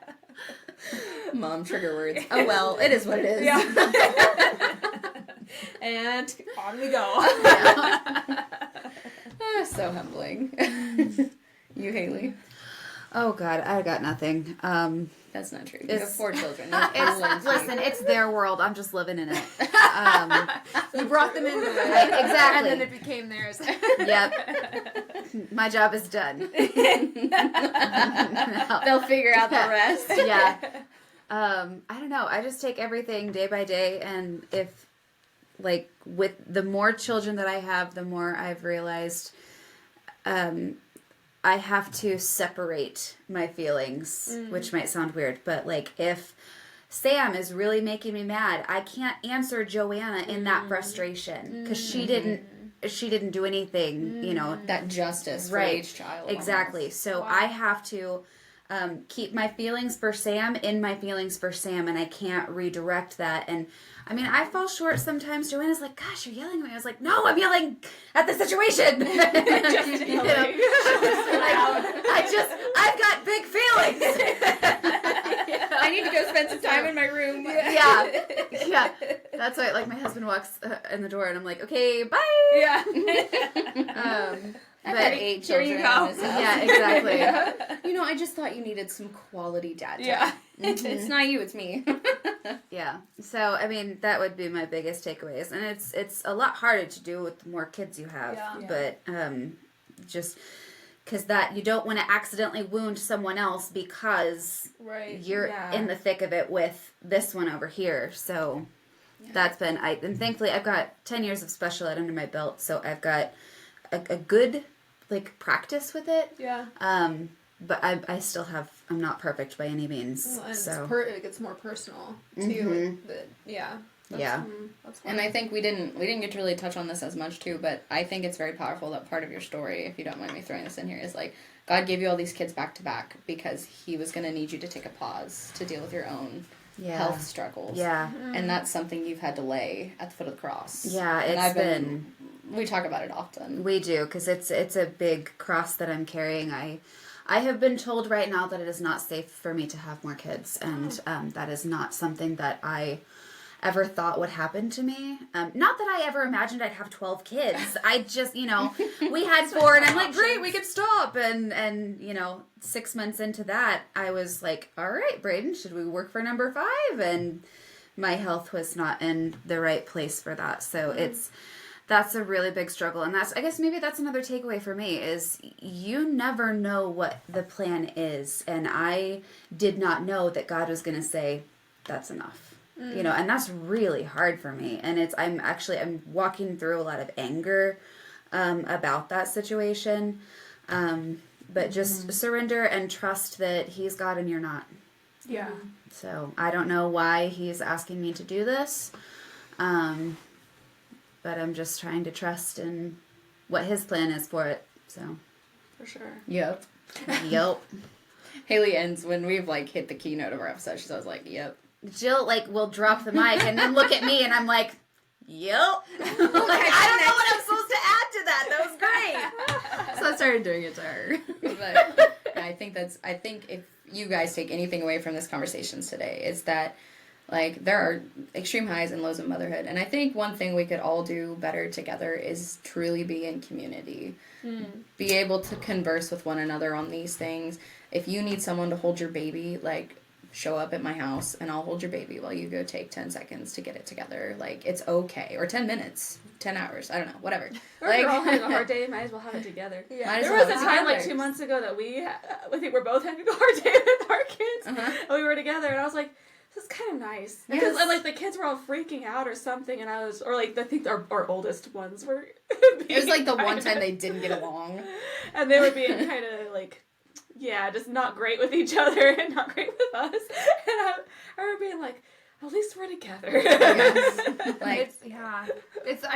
Mom trigger words. Oh, well, it is what it is. Yeah. And on we go. So humbling. You, Haley? Oh, God, I got nothing. That's not true. You have 4 children. Listen, it's their world. I'm just living in it. You brought them into it. Exactly. And then it became theirs. Yep. My job is done. They'll figure out the rest. Yeah. I don't know. I just take everything day by day, and if, like, with the more children that I have, the more I've realized I have to separate my feelings, which might sound weird, but, like, if Sam is really making me mad, I can't answer Joanna in that frustration, because she didn't do anything, you know. That justice for each child. Exactly. Almost. So I have to keep my feelings for Sam in my feelings for Sam, and I can't redirect that. And I mean, I fall short sometimes. Joanna's like, gosh, you're yelling at me. I was like, no, I'm yelling at the situation. Just You know? I've got big feelings. I need to go spend some time in my room. Yeah. That's why, like, my husband walks in the door, and I'm like, okay, bye. Yeah. I've had 8 children. Here you go. In this house. Yeah, exactly. You know, I just thought you needed some quality dad time. Yeah. It's not you, it's me. Yeah. So, I mean, that would be my biggest takeaways. And it's a lot harder to do with the more kids you have. Yeah. But just because that you don't want to accidentally wound someone else because you're in the thick of it with this one over here. So that's been, and thankfully I've got 10 years of special ed under my belt. So I've got a good, like, practice with it. Yeah. But I still have, I'm not perfect by any means. Well, and so it gets more personal too. But that's And I think we didn't get to really touch on this as much too, but I think it's very powerful that part of your story, if you don't mind me throwing this in here, is like God gave you all these kids back to back because He was going to need you to take a pause to deal with your own health struggles. Yeah. And that's something you've had to lay at the foot of the cross. Yeah, we talk about it often. We do, because it's a big cross that I'm carrying. I have been told right now that it is not safe for me to have more kids, and that is not something that I ever thought would happen to me. Not that I ever imagined I'd have 12 kids. I just, we had 4 and I'm like, great, we could stop. And 6 months into that, I was like, all right, Braden, should we work for number 5? And my health was not in the right place for that. So that's a really big struggle. And I guess maybe that's another takeaway for me is you never know what the plan is. And I did not know that God was going to say, that's enough. And that's really hard for me. And I'm walking through a lot of anger about that situation. But just surrender and trust that he's God and you're not. Yeah. So I don't know why he's asking me to do this. But I'm just trying to trust in what his plan is for it. So. For sure. Yep. Haley ends when we've hit the keynote of our episode. She's always like, yep. Jill will drop the mic and then look at me and I'm like, yep. I don't know what I'm supposed to add to that. That was great. So I started doing it to her. But I think if you guys take anything away from this conversations today, it's that there are extreme highs and lows of motherhood. And I think one thing we could all do better together is truly be in community. Be able to converse with one another on these things. If you need someone to hold your baby, show up at my house and I'll hold your baby while you go take 10 seconds to get it together. It's okay. Or 10 minutes, 10 hours, I don't know, whatever. Or if you're all having a hard day, might as well have it together. Yeah. There was a time 2 months ago that I think we're both having a hard day with our kids. And we were together and I was like, this is kind of nice. Because the kids were all freaking out or something and I think our oldest ones were it was the one time they didn't get along. And they were being kind of just not great with each other and not great with us. And I remember being like, at least we're together. I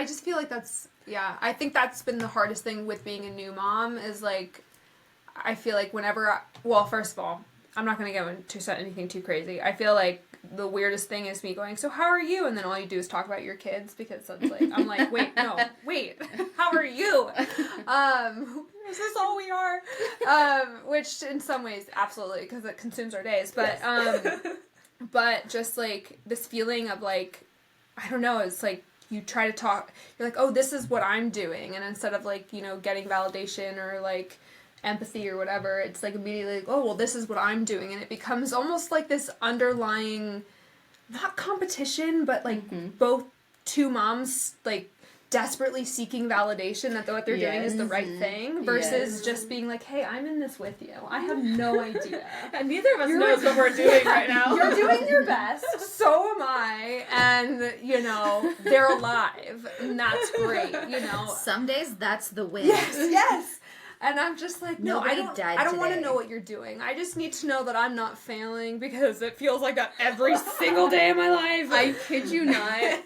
just feel like that's, I think that's been the hardest thing with being a new mom is I feel like whenever, first of all, I'm not going to go into anything too crazy. I feel like the weirdest thing is me going, so how are you? And then all you do is talk about your kids because that's I'm like, wait, how are you? Is this all we are? Which in some ways, absolutely, because it consumes our days. But, but just this feeling of I don't know, it's you try to talk, you're like, oh, this is what I'm doing. And instead of getting validation or empathy or whatever, it's immediately oh, well, this is what I'm doing. And it becomes almost this underlying, not competition, but both two moms desperately seeking validation that what they're doing is the right thing versus just being hey, I'm in this with you. I have no idea. And neither of us knows what we're doing right now. You're doing your best. So am I. And, they're alive. And that's great, Some days that's the win. Yes. And I'm just no, I don't want to today. know what you're doing. I just need to know that I'm not failing because it feels like that every single day of my life. I kid you not.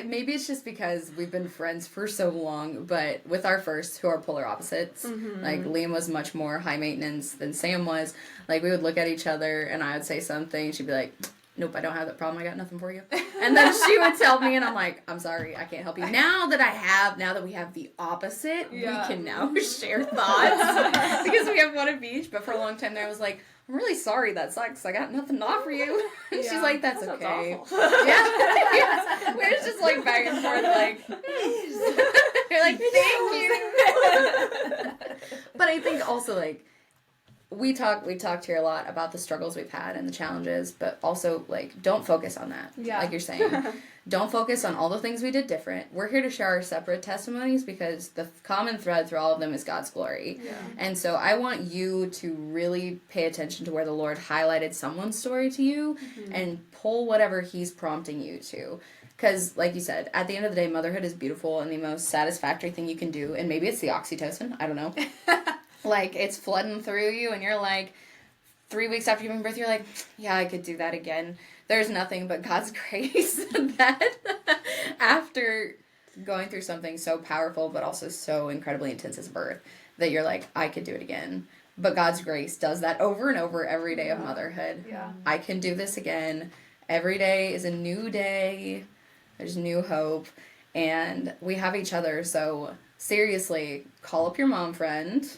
Maybe it's just because we've been friends for so long, but with our first, who are polar opposites, Liam was much more high maintenance than Sam was. We would look at each other and I would say something, she'd be like, nope, I don't have that problem, I got nothing for you. And then she would tell me, and I'm like, I'm sorry, I can't help you. Now that we have the opposite, we can now share thoughts. Because we have one of each, but for a long time there I was like, I'm really sorry, that sucks, I got nothing to offer you. And she's like, that's okay. Yeah. We're just back and forth, you're like, thank you. But I think also, we talked here a lot about the struggles we've had and the challenges, but also don't focus on that. Like you're saying, don't focus on all the things we did different. We're here to share our separate testimonies because the common thread through all of them is God's glory. And so I want you to really pay attention to where the Lord highlighted someone's story to you and pull whatever he's prompting you to. Because, like you said, at the end of the day, motherhood is beautiful and the most satisfactory thing you can do. And maybe it's the oxytocin. I don't know. It's flooding through you, and you're 3 weeks after giving birth, you're like, yeah, I could do that again. There's nothing but God's grace that after going through something so powerful, but also so incredibly intense as birth, that you're like, I could do it again. But God's grace does that over and over every day of motherhood. I can do this again. Every day is a new day. There's new hope. And we have each other. So seriously, call up your mom friend.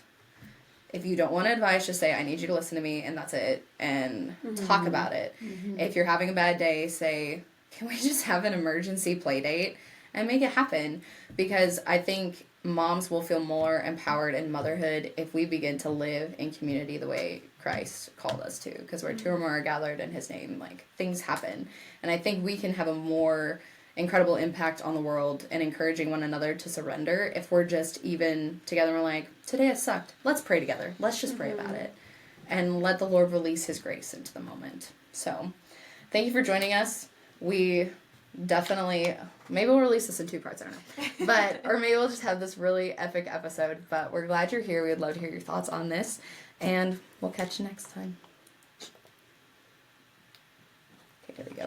If you don't want advice, just say, I need you to listen to me, and that's it. And talk about it. If you're having a bad day, say, can we just have an emergency play date and make it happen? Because I think moms will feel more empowered in motherhood if we begin to live in community the way Christ called us to. Because where two or more are gathered in his name, like, things happen. And I think we can have a more incredible impact on the world and encouraging one another to surrender if we're just even together and we're like, today it sucked. Let's pray together. Let's just pray about it. And let the Lord release his grace into the moment. So, thank you for joining us. We definitely, maybe we'll release this in 2 parts, I don't know. But, or maybe we'll just have this really epic episode. But we're glad you're here. We would love to hear your thoughts on this. And we'll catch you next time. Okay, here we go.